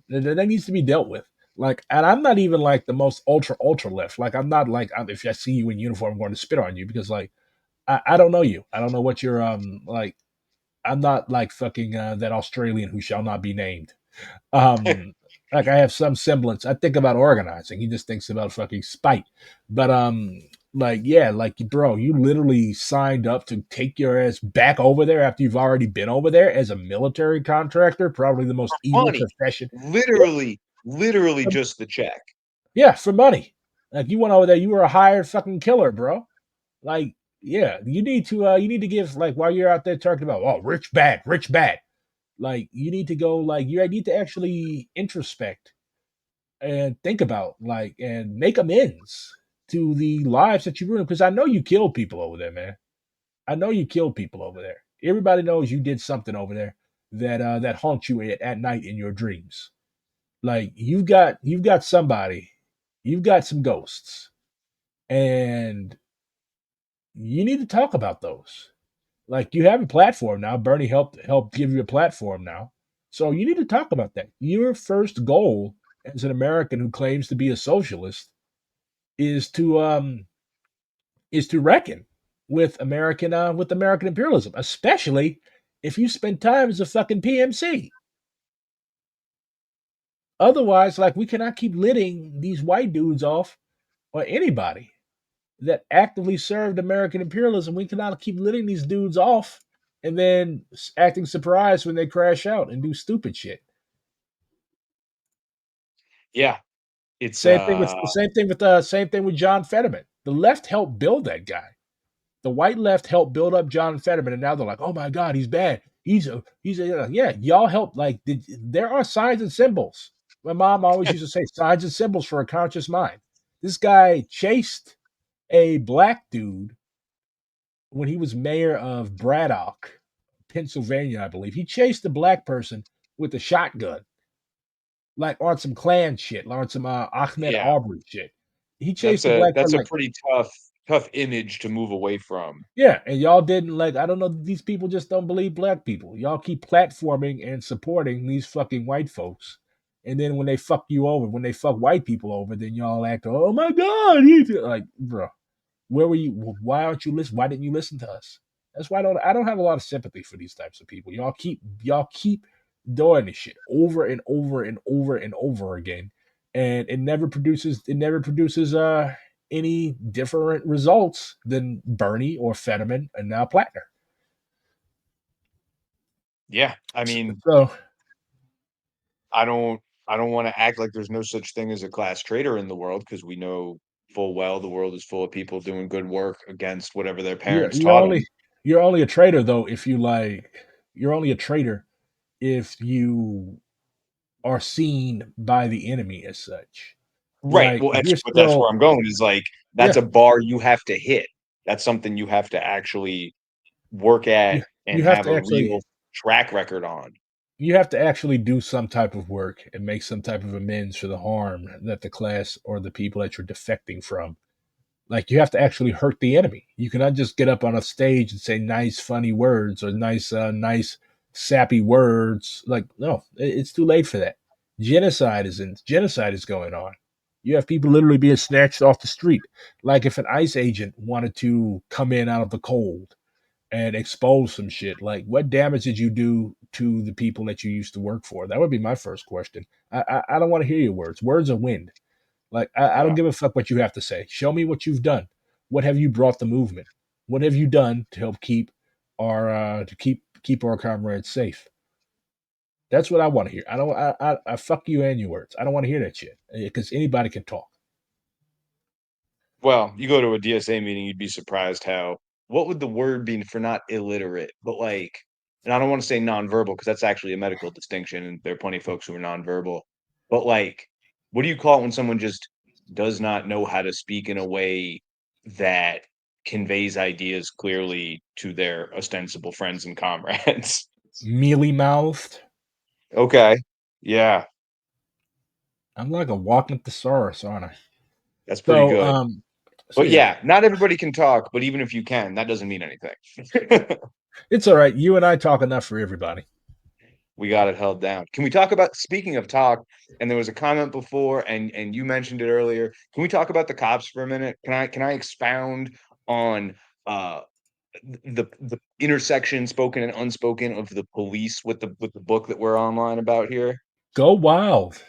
that needs to be dealt with. Like, and I'm not even like the most ultra left. Like, I'm not like, if I see you in uniform, I'm going to spit on you because like I don't know you. I don't know what you're like. I'm not like fucking that Australian who shall not be named. Um, like, I have some semblance. I think about organizing. He just thinks about fucking spite. But like, yeah, like, bro, you literally signed up to take your ass back over there after you've already been over there as a military contractor, probably the most evil Money. profession. Literally just the check. Yeah, for money. Like, you went over there, you were a hired fucking killer, bro. Like, yeah, you need to give, like, while you're out there talking about, oh, rich bad, rich bad. Like, you need to go, like, you need to actually introspect and think about, like, and make amends to the lives that you ruined. Because I know you killed people over there, man. I know you killed people over there. Everybody knows you did something over there that haunts you at night in your dreams. Like, you've got somebody, you've got some ghosts, and you need to talk about those. Like, you have a platform now. Bernie helped give you a platform now. So you need to talk about that. Your first goal as an American who claims to be a socialist is to reckon with American imperialism, especially if you spend time as a fucking PMC. Otherwise, like, we cannot keep letting these white dudes off, or anybody that actively served American imperialism. We cannot keep letting these dudes off and then acting surprised when they crash out and do stupid shit. Yeah. It's Same thing with John Fetterman. The left helped build that guy. The white left helped build up John Fetterman, and now they're like, "Oh my God, he's bad. Yeah." Y'all help. Like, there are signs and symbols. My mom always used to say, "Signs and symbols for a conscious mind." This guy chased a black dude when he was mayor of Braddock, Pennsylvania, I believe. He chased a black person with a shotgun, like on some Klan shit, on some Ahmed yeah. Aubrey shit. He chased a black That's person a like, pretty tough image to move away from. yeah, and y'all didn't, like, I don't know, these people just don't believe black people. Y'all keep platforming and supporting these fucking white folks. And then when they fuck you over, when they fuck white people over, then y'all act, oh my God, like, bro. Where were you? Why aren't you listen? Why didn't you listen to us? That's why I don't have a lot of sympathy for these types of people. Y'all keep doing this shit over and over and over and over again, and it never produces any different results than Bernie or Fetterman and now Plattner. Yeah. I mean, So I don't want to act like there's no such thing as a class traitor in the world, because we know full well the world is full of people doing good work against whatever their you're parents you're taught them. only you're only a traitor though if you like. You're only a traitor if you are seen by the enemy as such. Right. Like, Well, if you're but that's where still, I'm going is like That's Yeah. a bar you have to hit. That's something you have to actually work You, at and you have have to a actually real track record on. you have to actually do some type of work and make some type of amends for the harm that the class or the people that you're defecting from. Like you have to actually hurt the enemy. You cannot just get up on a stage and say nice, funny words or nice, sappy words. Like no, it's too late for that. Genocide is going on. You have people literally being snatched off the street. Like if an ICE agent wanted to come in out of the cold and expose some shit, like what damage did you do to the people that you used to work for? That would be my first question. I don't want to hear your words. Words are wind. Like I don't Yeah. give a fuck what you have to say. Show me what you've done. What have you brought the movement? What have you done to help keep our keep our comrades safe? That's what I want to hear. I don't. I fuck you and your words. I don't want to hear that shit because anybody can talk. Well, you go to a DSA meeting, you'd be surprised how what would the word be for not illiterate, but like, and I don't want to say nonverbal because that's actually a medical distinction, and there are plenty of folks who are nonverbal. But like, what do you call it when someone just does not know how to speak in a way that conveys ideas clearly to their ostensible friends and comrades? Mealy mouthed. Okay. Yeah, I'm like a walking thesaurus, aren't I? that's pretty So good. so But yeah, yeah, not everybody can talk, but even if you can, that doesn't mean anything. it's all right. You and I talk enough for everybody. We got it held down. Can we talk about speaking of talk? And there was a comment before, and you mentioned it earlier. Can we talk about the cops for a minute? Can I expound on uh the intersection, spoken and unspoken, of the police with the book that we're online about here? Go wild.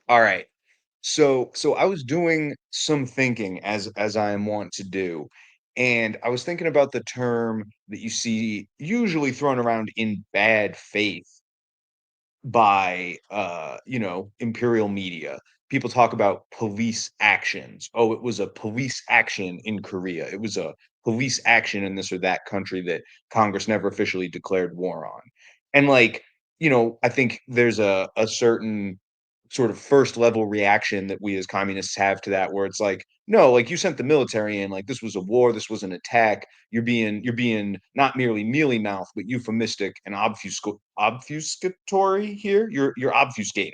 All right. So I was doing some thinking as I am wont to do, and I was thinking about the term that you see usually thrown around in bad faith by imperial media. People talk about police actions. Oh, it was a police action in Korea, it was a police action in this or that country that Congress never officially declared war on. And like, I think there's a certain sort of first level reaction that we as communists have to that, where it's like, no, like you sent the military in, like this was a war, this was an attack. You're being not merely mealy mouth but euphemistic and obfuscatory here. You're obfuscating.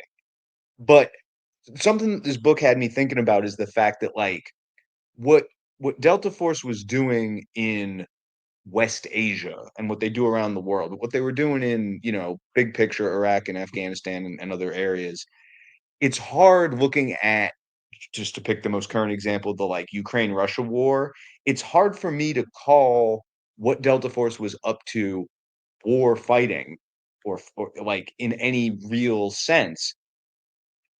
But something that this book had me thinking about is the fact that like what what Delta Force was doing in West Asia and what they do around the world, what they were doing in, big picture Iraq and Afghanistan and other areas. It's hard looking at, just to pick the most current example, the like Ukraine Russia war. It's hard for me to call what Delta Force was up to war fighting, or like in any real sense.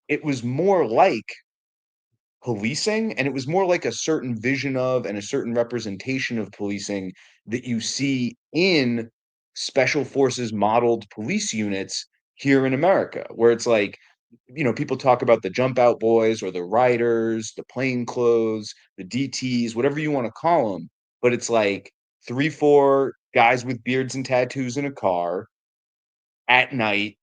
It was more like policing, and it was more like a certain vision of and a certain representation of policing that you see in special forces modeled police units here in America, where it's like, people talk about the jump out boys or the riders, the plainclothes, the DTs, whatever you want to call them. But it's like three, four guys with beards and tattoos in a car at night,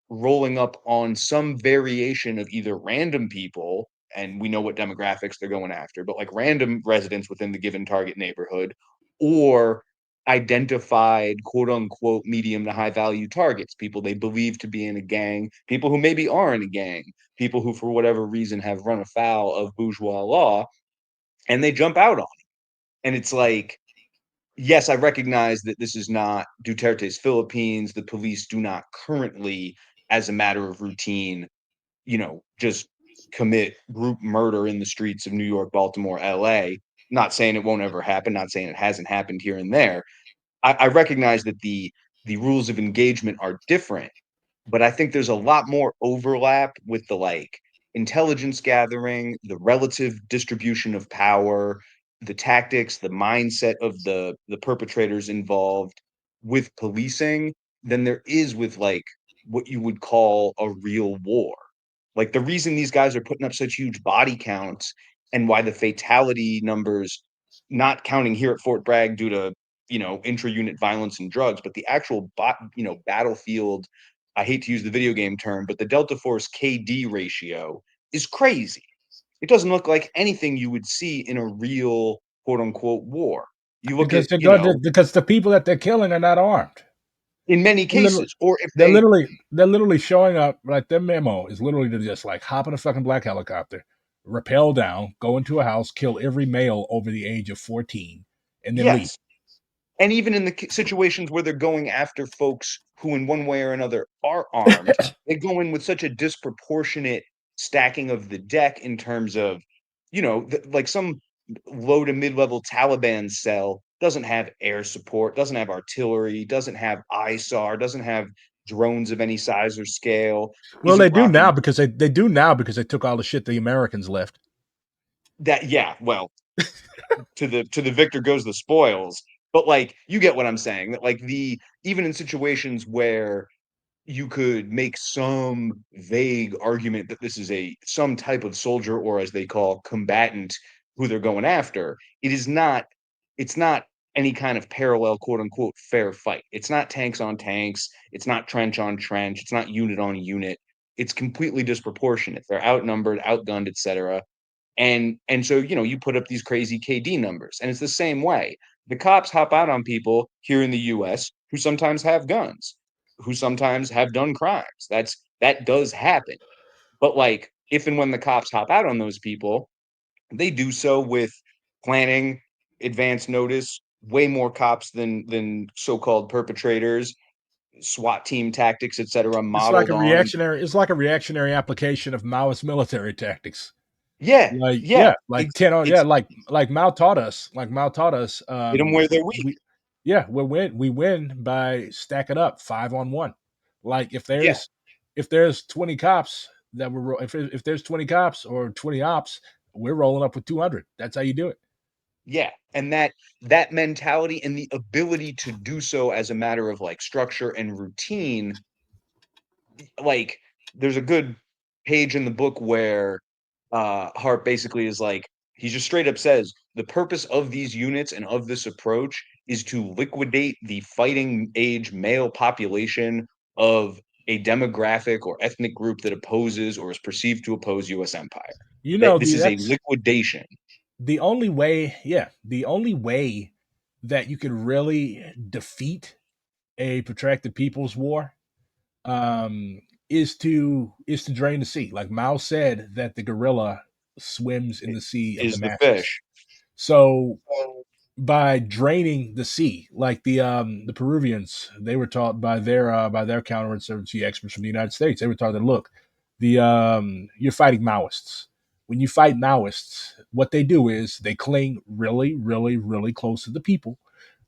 rolling up on some variation of either random people, and we know what demographics they're going after, but like random residents within the given target neighborhood, or identified quote unquote medium to high value targets, people they believe to be in a gang, people who maybe are in a gang, people who for whatever reason have run afoul of bourgeois law, and they jump out on it. And it's like, yes, I recognize that this is not Duterte's Philippines. The police do not currently, as a matter of routine, just commit group murder in the streets of New York, Baltimore, LA. Not saying it won't ever happen, not saying it hasn't happened here and there. I recognize that the rules of engagement are different, but I think there's a lot more overlap with the like intelligence gathering, the relative distribution of power, the tactics, the mindset of the perpetrators involved with policing than there is with like what you would call a real war. Like the reason these guys are putting up such huge body counts and why the fatality numbers, not counting here at Fort Bragg due to, intra-unit violence and drugs, but the actual battlefield, I hate to use the video game term, but the Delta Force KD ratio is crazy. it doesn't look like anything you would see in a real quote unquote war. You look because at, they're going because the people that they're killing are not armed. in many They're literally, cases, or if they're they, literally they're literally showing up. Like their memo is literally to just like hop in a fucking black helicopter, rappel down, go into a house, kill every male over the age of 14, and then leave. yes. And even in the situations where they're going after folks who, in one way or another, are armed, they go in with such a disproportionate stacking of the deck in terms of, like some low to mid level Taliban cell doesn't have air support, doesn't have artillery, doesn't have ISAR, doesn't have drones of any size or scale, Well, they isn't do now rocking because they do now because they took all the shit the Americans left. that. Yeah, well, to the victor goes the spoils. But like, you get what I'm saying, that like the even in situations where you could make some vague argument that this is some type of soldier, or as they call combatant, who they're going after, it's not any kind of parallel quote unquote fair fight. It's not tanks on tanks, it's not trench on trench, it's not unit on unit. It's completely disproportionate. They're outnumbered, outgunned, etc. And so, you put up these crazy KD numbers. And it's the same way. The cops hop out on people here in the US who sometimes have guns, who sometimes have done crimes. That does happen. But like, if and when the cops hop out on those people, they do so with planning, advance notice, way more cops than so-called perpetrators, SWAT team tactics, etc., It's like modeled a on. reactionary. It's like a reactionary application of Maoist military tactics. Yeah, Like yeah. yeah, like It's 10 on yeah, it's like Mao taught us. Like Mao taught us. hit them where they're weak. We yeah, we win by stacking up 5-on-1. Like Yeah. if there's 20 cops that were if there's 20 cops or 20 ops, we're rolling up with 200. That's how you do it. Yeah, and that mentality and the ability to do so as a matter of like structure and routine, like there's a good page in the book where Hart basically is like, he just straight up says the purpose of these units and of this approach is to liquidate the fighting age male population of a demographic or ethnic group that opposes or is perceived to oppose US empire. You That know, this is a that's liquidation. the only way that you could really defeat a protracted people's war is to drain the sea. Like Mao said that the gorilla swims in the sea of the Is the masses. fish. So by draining the sea, like the Peruvians, they were taught by their counterinsurgency experts from the United States, they were taught that look, the you're fighting Maoists. When you fight Maoists, what they do is they cling really, really, really close to the people.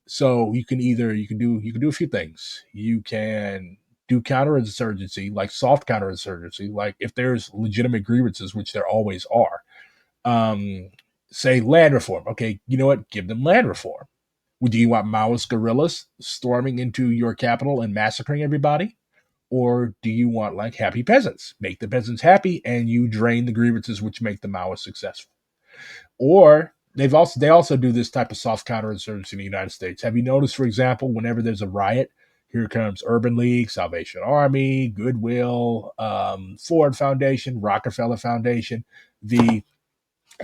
So you can do a few things. You can do counterinsurgency, like soft counterinsurgency, like if there's legitimate grievances, which there always are. Um, say land reform. Okay, you know what? Give them land reform. Do you want Maoist guerrillas storming into your capital and massacring everybody? Or do you want like happy peasants? Make the peasants happy and you drain the grievances which make the Maoists successful. Or they also do this type of soft counterinsurgency in the United States. Have you noticed, for example, whenever there's a riot, here comes Urban League, Salvation Army, Goodwill, Ford Foundation, Rockefeller Foundation, the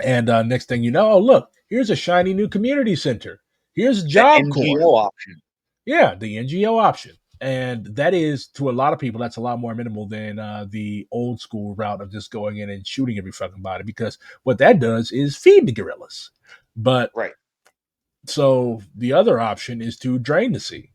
and next thing you know, oh look, here's a shiny new community center. Here's The Job Corps. NGO option. Yeah, the NGO option. And that is, to a lot of people, that's a lot more minimal than the old school route of just going in and shooting every fucking body. Because what that does is feed the guerrillas. But Right. so the other option is to drain the sea.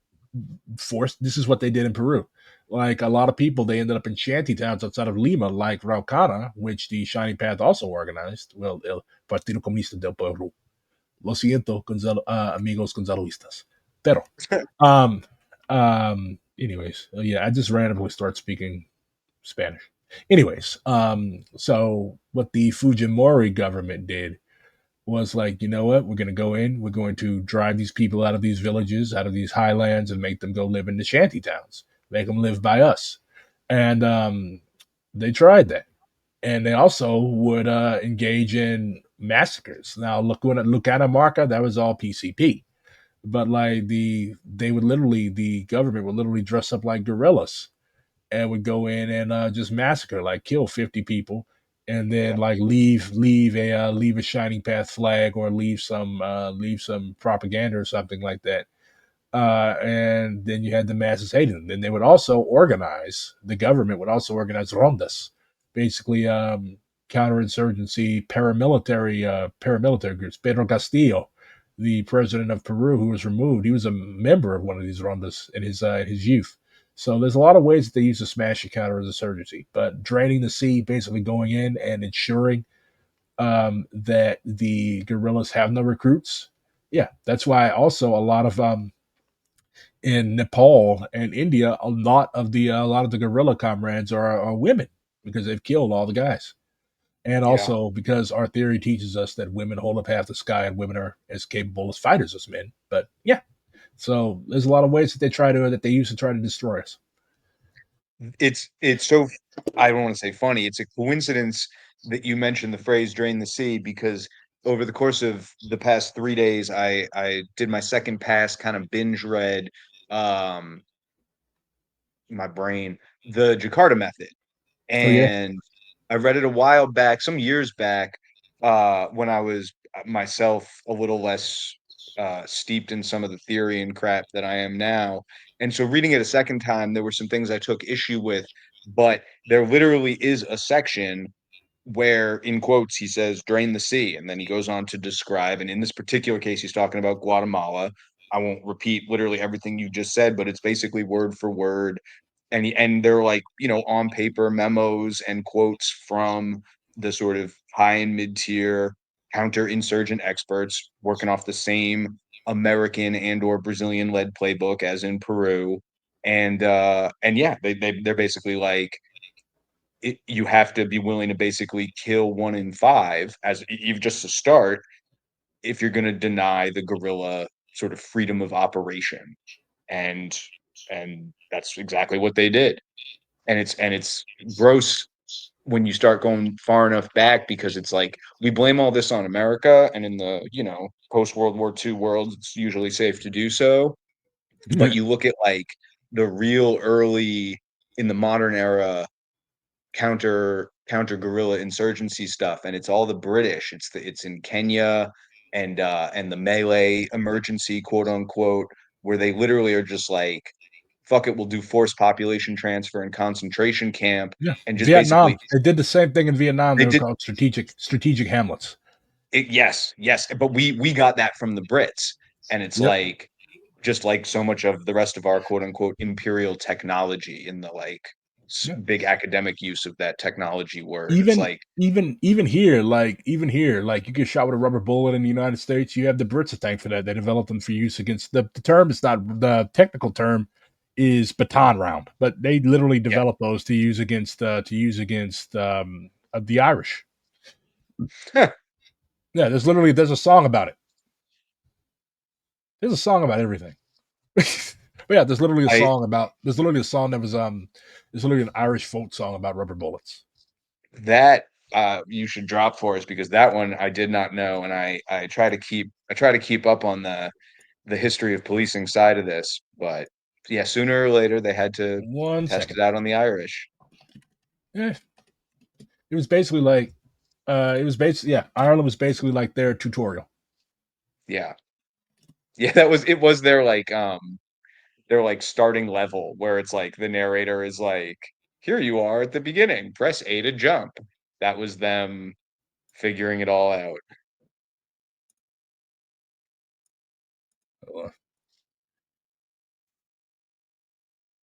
This is what they did in Peru. Like a lot of people, they ended up in shanty towns outside of Lima, like Raucana, which the Shining Path also organized. Well, El Partido Comunista del Pueblo. Lo siento, amigos gonzaloistas. Pero, um, anyways, yeah, I just randomly start speaking Spanish. Anyways, so what the Fujimori government did was like, you know what, we're going to go in, we're going to drive these people out of these villages, out of these highlands, and make them go live in the shanty towns, make them live by us. And they tried that. And they also would engage in massacres. Now, look at Marca, that was all PCP. But like the government would literally dress up like guerrillas and would go in and just massacre, like kill 50 people, and then Yeah. like leave a shining path flag or leave some propaganda or something like that. And then you had the masses hating them. Then they would also organize. The government would also organize rondas, basically counterinsurgency paramilitary groups. Pedro Castillo, the president of Peru, who was removed, he was a member of one of these rondas in his youth. So there's a lot of ways that they use to smash the counterinsurgency, but draining the sea, basically going in and ensuring that the guerrillas have no recruits. Yeah, that's why also a lot of in Nepal and India, a lot of the guerrilla comrades are women because they've killed all the guys, and Yeah. also because our theory teaches us that women hold up half the sky and women are as capable as fighters as men. But yeah, so there's a lot of ways that they use to try to destroy us. It's so, I don't want to say funny. It's a coincidence that you mentioned the phrase "drain the sea" because over the course of the past 3 days, I did my second pass, kind of binge read, um, my brain, the Jakarta Method. Oh yeah, And I read it a while back, some years back, when I was myself a little less steeped in some of the theory and crap that I am now. And so reading it a second time, there were some things I took issue with, but there literally is a section where, in quotes, he says, drain the sea. And then he goes on to describe, and in this particular case, he's talking about Guatemala. I won't repeat literally everything you just said, but it's basically word for word. And they're like, on paper memos and quotes from the sort of high and mid-tier counterinsurgent experts working off the same American and or Brazilian led playbook as in Peru. And yeah, they're basically like, you have to be willing to basically kill 1 in 5 as even just to start if you're going to deny the guerrilla sort of freedom of operation. And and that's exactly what they did. And it's gross when you start going far enough back, because it's like we blame all this on America, and in the post World War II world, it's usually safe to do so. But yeah, you look at like the real early, in the modern era, counter guerrilla insurgency stuff, and it's all the British. It's in Kenya, and the Malay emergency, quote unquote, where they literally are just like, fuck it, we'll do forced population transfer and concentration camp, yeah. and just basically Vietnam. They did the same thing in Vietnam. they They were did called strategic hamlets. it. Yes, yes, but we got that from the Brits, and it's Yep. like, just like so much of the rest of our quote unquote imperial technology in the like Yeah. big academic use of that technology word. It's even like, even here, like you get shot with a rubber bullet in the United States, you have the Brits to thank for that. They developed them for use against the term is not the technical term is baton round, but they literally yeah. developed those to use against the Irish. Yeah, there's a song about it. There's a song about everything. But yeah, I there's literally a song that was there's literally an Irish folk song about rubber bullets. That, you should drop for us, because that one I did not know, and I try to keep up on the history of policing side of this, but yeah, sooner or later they had to One test second. it out on the Irish. Yeah, it was basically like Ireland was basically like their tutorial. Yeah. Yeah, it was their starting level, where it's like the narrator is like, "Here you are at the beginning, press A to jump." That was them figuring it all out.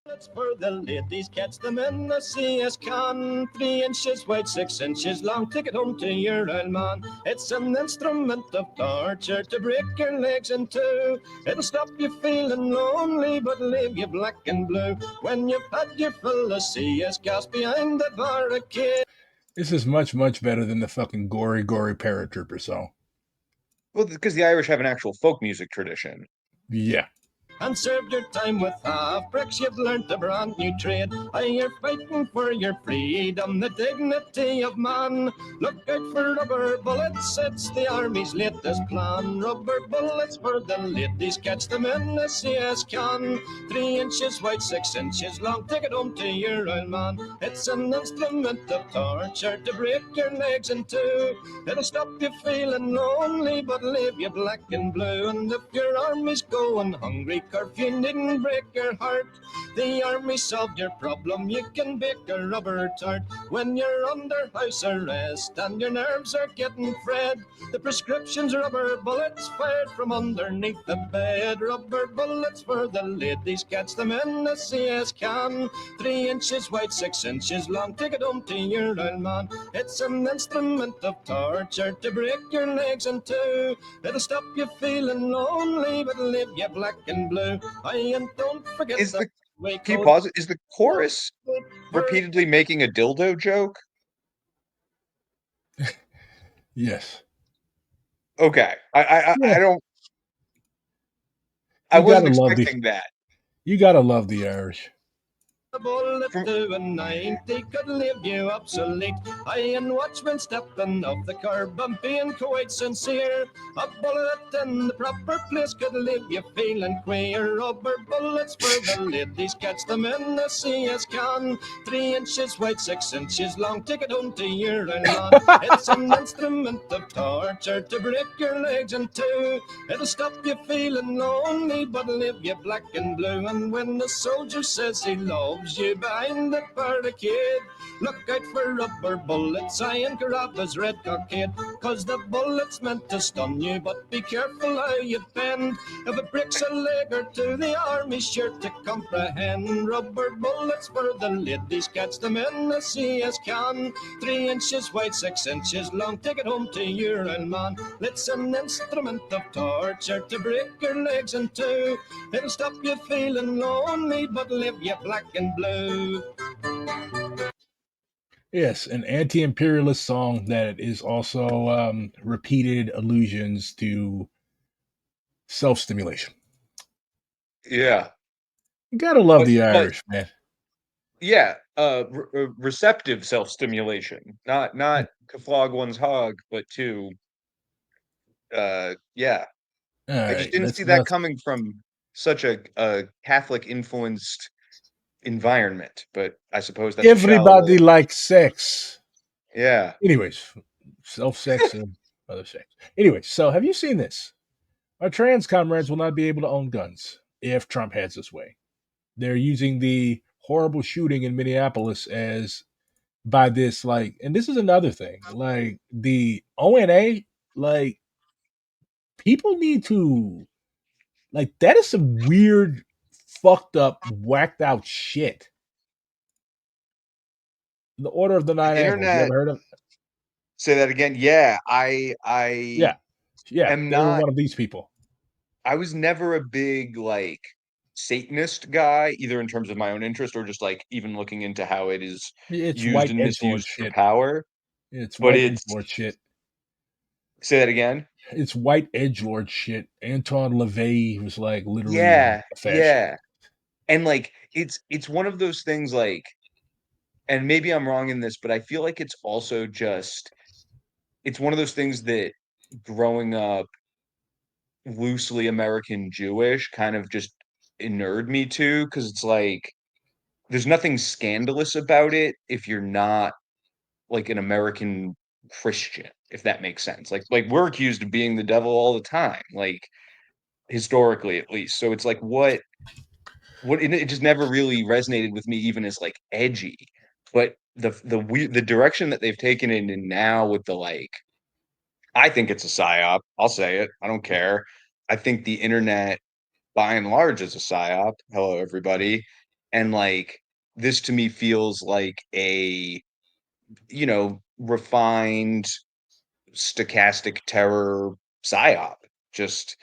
It's for the ladies, catch them in the sea as can. 3 inches wide, 6 inches long, take it home to your old man. It's an instrument of torture to break your legs in two. It'll stop you feeling lonely, but leave you black and blue. When you've had your fill of sea as cast behind the barricade. This is much better than the fucking gory paratrooper song. Well, because the Irish have an actual folk music tradition. Yeah, and served your time with half bricks, you've learnt a brand new trade. Aye, you're fighting for your freedom, the dignity of man. Look out for rubber bullets, it's the army's latest plan. Rubber bullets for the ladies, catch them in the CS can. 3 inches wide, 6 inches long, take it home to your old man. It's an instrument of torture to break your legs in two. It'll stop you feeling lonely, but leave you black and blue. And if your army's going hungry, curfew needn't break your heart. The army solved your problem, you can bake a rubber tart. When you're under house arrest and your nerves are getting frayed, the prescription's rubber bullets fired from underneath the bed. Rubber bullets for the ladies, catch them in the CS can. 3 inches wide, 6 inches long, take it home to your old man. It's an instrument of torture to break your legs in two. It'll stop you feeling lonely, but leave you black and blue. Aye, and don't forget Is the way Can you code. pause it? Is the chorus repeatedly making a dildo joke? Yes. Okay. I Yeah. don't. I You wasn't gotta love expecting that. You gotta love the Irish. A bullet From- to a 90 could leave you obsolete. I and watchmen stepping off the curb and being quite sincere. A bullet in the proper place could leave you feeling queer. Rubber bullets for the ladies, catch them in the CS can. 3 inches wide, 6 inches long, take it home to your old man. It's an instrument of torture to break your legs in two. It'll stop you feeling lonely, but leave you black and blue. And when the soldier says he loves you behind the barricade, look out for rubber bullets, and grab his red cockade. Cause the bullet's meant to stun you, but be careful how you bend. If it breaks a leg or two, the army's sure to comprehend. Rubber bullets for the ladies, catch them in the CS can. 3 inches wide, 6 inches long, take it home to your old man. It's an instrument of torture to break your legs in two. It'll stop you feeling lonely, but leave you black and blue. Yes, an anti-imperialist song that is also repeated allusions to self-stimulation. Yeah. You gotta love But- the but- Irish, man. Yeah. Receptive self-stimulation, not to flog one's hog, but to yeah. All I right, just didn't let's see that not- coming from such a Catholic influenced environment, but I suppose that's a shallow Everybody world. likes sex. Yeah. Anyways, self-sex and other sex. Anyways, so have you seen this? Our trans comrades will not be able to own guns if Trump has his way. They're using the horrible shooting in Minneapolis as by this, like, and this is another thing, like the ONA, like, people need to, like, that is some weird, fucked up, whacked out shit. The Order of the Nine Angles. You Internet. ever heard of? Say that again. Yeah, I Yeah, am they were not. one of these people. I was never a big like Satanist guy, either in terms of my own interest or just like even looking into how it is It's used white and edgelord misused for shit. power. It's But white it's edgelord shit. Say that again. It's white edgelord shit. Anton LaVey was like literally Yeah, a fascist. yeah. And like it's one of those things like, and maybe I'm wrong in this, but I feel like it's also just it's one of those things that growing up loosely American Jewish kind of just inured me to, because it's like there's nothing scandalous about it if you're not like an American Christian, if that makes sense. Like we're accused of being the devil all the time, like historically at least. So it's like what and it just never really resonated with me even as like edgy. But the direction that they've taken it in now with the like, I think it's a psyop. I'll say it. I don't care. I think the internet by and large is a psyop. Hello, everybody. And like this to me feels like a, refined stochastic terror psyop. Just,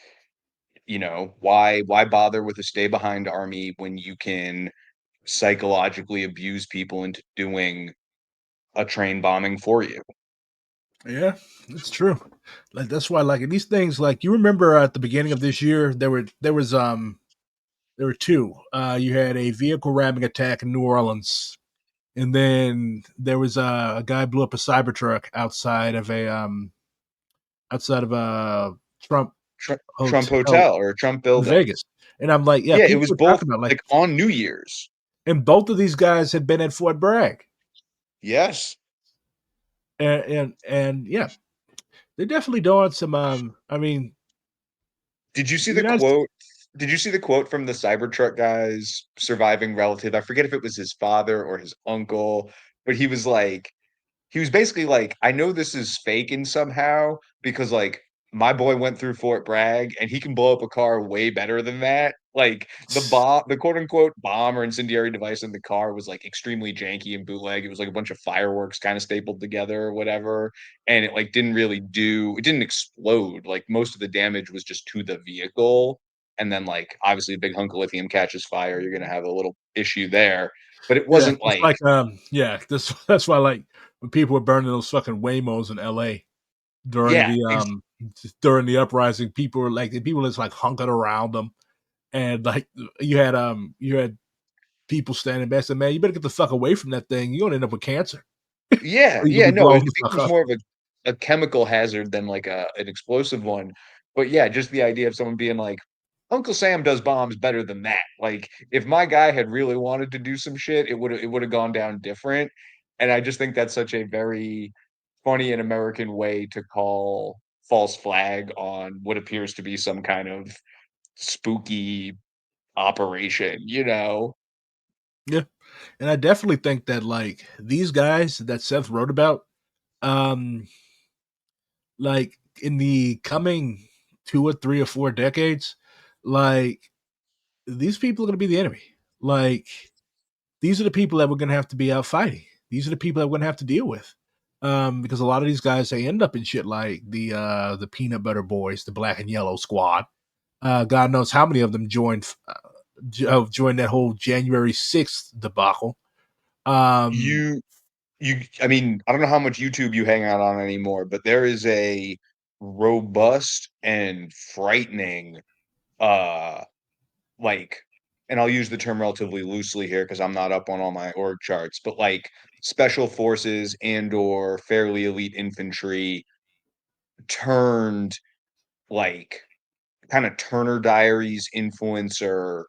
why bother with a stay behind army when you can psychologically abuse people into doing a train bombing for you? Yeah, it's true. Like that's why, like these things, like you remember at the beginning of this year, there was There were two. You had a vehicle ramming attack in New Orleans, and then there was a guy blew up a Cybertruck outside of a Trump Trump hotel Hotel or Trump in building. Vegas. And I'm like, yeah, Yeah, it people was were both talking about like on New Year's. and both of these guys had been at Fort Bragg, Yes. and yeah, they're definitely doing some. I mean, Did you see the the United quote? Did you see the quote from the Cybertruck guy's surviving relative? I forget if it was his father or his uncle, but he was basically like, I know this is faking somehow because like my boy went through Fort Bragg and he can blow up a car way better than that. Like the quote unquote bomb or incendiary device in the car was like extremely janky and bootleg. It was like a bunch of fireworks kind of stapled together or whatever. And it like it didn't explode. Like most of the damage was just to the vehicle. And then like obviously a big hunk of lithium catches fire, you're gonna have a little issue there. But it Yeah, wasn't it's like like yeah, that's why like when people were burning those fucking Waymos in L.A. during yeah, the uprising, people were like people just like hunkered around them, and like you had people standing back saying, "Man, you better get the fuck away from that thing. You're gonna end up with cancer. yeah, Or you're yeah, gonna be no, blown it the fuck becomes up." more of a chemical hazard than like an explosive one. But yeah, just the idea of someone being like, Uncle Sam does bombs better than that. Like if my guy had really wanted to do some shit, it would have gone down different. And I just think that's such a very funny and American way to call false flag on what appears to be some kind of spooky operation, you know? Yeah, and I definitely think that like these guys that Seth wrote about, um, like in the coming 2 or 3 or 4 decades, like these people are going to be the enemy. Like these are the people that we're going to have to be out fighting. These are the people that we're going to have to deal with. Because a lot of these guys they end up in shit like the peanut butter boys, the black and yellow squad. God knows how many of them joined that whole January 6th debacle. Um, You I mean, I don't know how much YouTube you hang out on anymore, but there is a robust and frightening uh like and I'll use the term relatively loosely here because I'm not up on all my org charts, but like special forces and or fairly elite infantry turned like kind of Turner Diaries influencer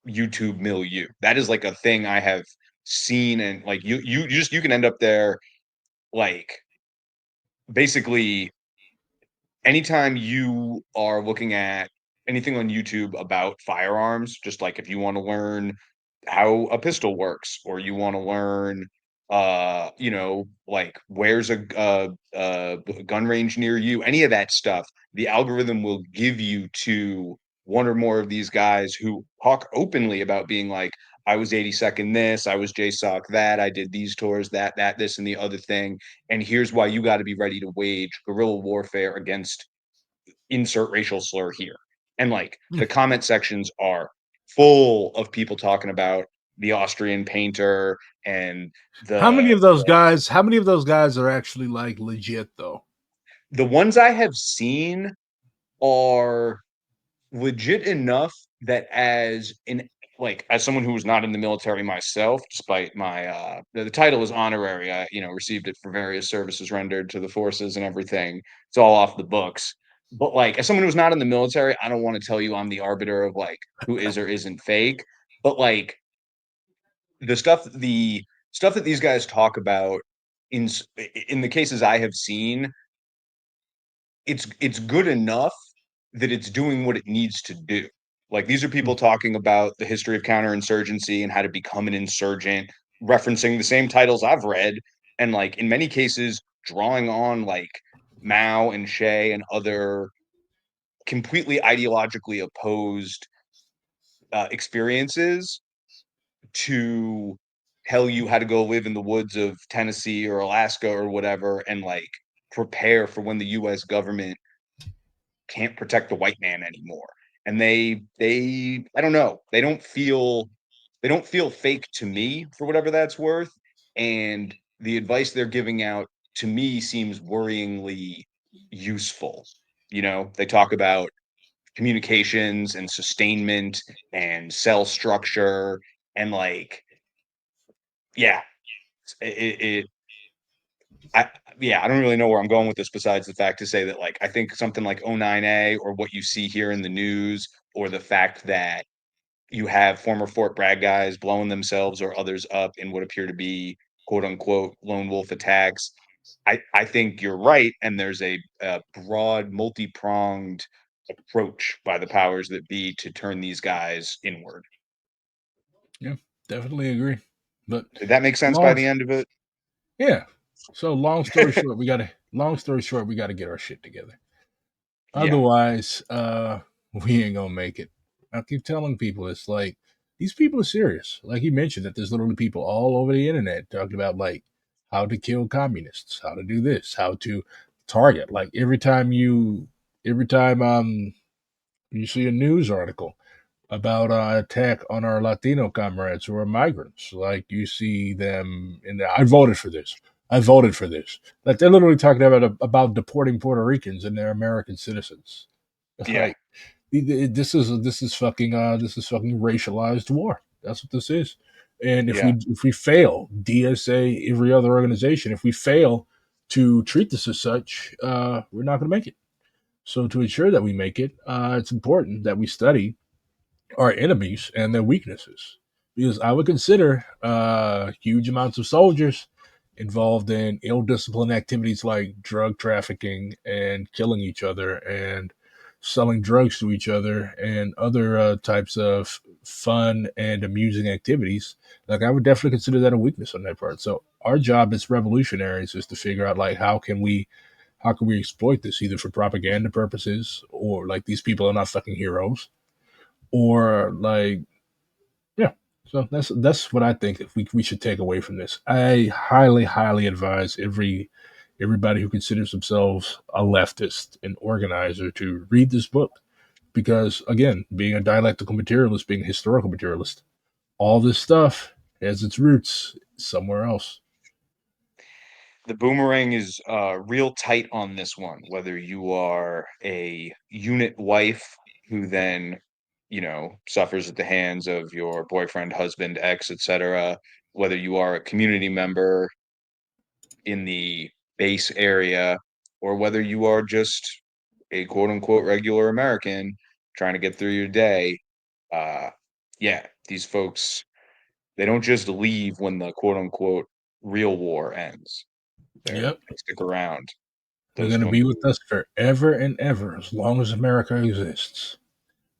YouTube milieu. That is like a thing I have seen and like you can end up there like basically anytime you are looking at anything on YouTube about firearms, just like if you want to learn how a pistol works or you want to learn like where's a gun range near you, any of that stuff, the algorithm will give you to one or more of these guys who talk openly about being like, I was 82nd this, I was JSOC that, I did these tours, that, this, and the other thing. And here's why you got to be ready to wage guerrilla warfare against insert racial slur here. And like yeah. the comment sections are full of people talking about the Austrian painter and How many the of those guys? How many of those guys are actually like legit though? the ones I have seen are legit enough that as someone who was not in the military myself, despite my the title is honorary, I received it for various services rendered to the forces and everything. It's all off the books. But like as someone who's not in the military, I don't want to tell you I'm the arbiter of like who is or isn't fake. But like the stuff that these guys talk about in in the cases I have seen, it's good enough that it's doing what it needs to do. Like these are people talking about the history of counterinsurgency and how to become an insurgent, referencing the same titles I've read, and like in many cases drawing on like Mao and Che and other completely ideologically opposed experiences to tell you how to go live in the woods of Tennessee or Alaska or whatever and like prepare for when the US government can't protect the white man anymore. And they I don't know, they don't feel fake to me for whatever that's worth. And the advice they're giving out to me seems worryingly useful. They talk about communications and sustainment and cell structure and like yeah it I yeah, I don't really know where I'm going with this besides the fact to say that like I think something like 09A or what you see here in the news or the fact that you have former Fort Bragg guys blowing themselves or others up in what appear to be quote unquote lone wolf attacks. I think you're right, and there's a broad, multi-pronged approach by the powers that be to turn these guys inward. Yeah, definitely agree. But Did that make sense by long, the end of it? yeah. So long story short, we gotta get our shit together. Yeah, Otherwise, we ain't gonna make it. I keep telling people it's like these people are serious. Like you mentioned that there's literally people all over the internet talking about like how to kill communists, how to do this, how to target. Like every time you see a news article about attack on our Latino comrades who are migrants. Like you see them in the I voted for this. I voted for this. Like they're literally talking about deporting Puerto Ricans and their American citizens. yeah, Like this is fucking racialized war. That's what this is. And yeah. if we fail, DSA, every other organization, if we fail to treat this as such, we're not going to make it. So to ensure that we make it, it's important that we study our enemies and their weaknesses. Because I would consider huge amounts of soldiers involved in ill disciplined activities like drug trafficking and killing each other and selling drugs to each other and other types of fun and amusing activities. Like I would definitely consider that a weakness on that part. So our job as revolutionaries is to figure out like how can we exploit this either for propaganda purposes or like these people are not fucking heroes or like yeah. So that's what I think if we should take away from this. I highly advise everybody who considers themselves a leftist, an organizer, to read this book because again, being a dialectical materialist, being a historical materialist, all this stuff has its roots somewhere else. The boomerang is real tight on this one, whether you are a unit wife who then, suffers at the hands of your boyfriend, husband, ex, etc., whether you are a community member in the base area, or whether you are just a quote unquote regular American trying to get through your day. Uh, yeah, these folks, they don't just leave when the quote unquote real war ends. Yep. They stick around. They're Those gonna don't be with us forever and ever as long as America exists.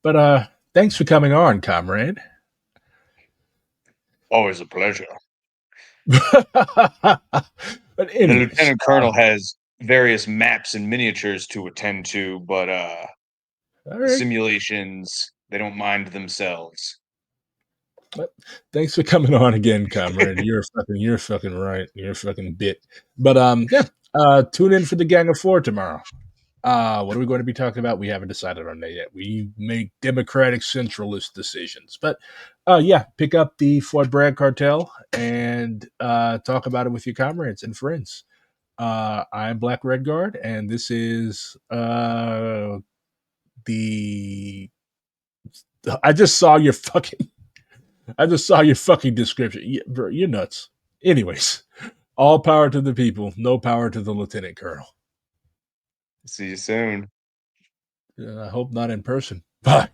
But thanks for coming on, comrade. always a pleasure. But The anyways, lieutenant colonel has various maps and miniatures to attend to, but all the right. simulations, they don't mind themselves. But thanks for coming on again, comrade. You're fucking right. You're a fucking bit. But yeah. Tune in for the Gang of Four tomorrow. What are we going to be talking about? We haven't decided on that yet. We make democratic centralist decisions. But yeah, pick up the Fort Bragg cartel and talk about it with your comrades and friends. I'm Black Red Guard, and this is the. I just saw your fucking. I just saw your fucking description. Bro, you're nuts. Anyways, all power to the people, no power to the lieutenant colonel. See you soon. I hope not in person. Bye.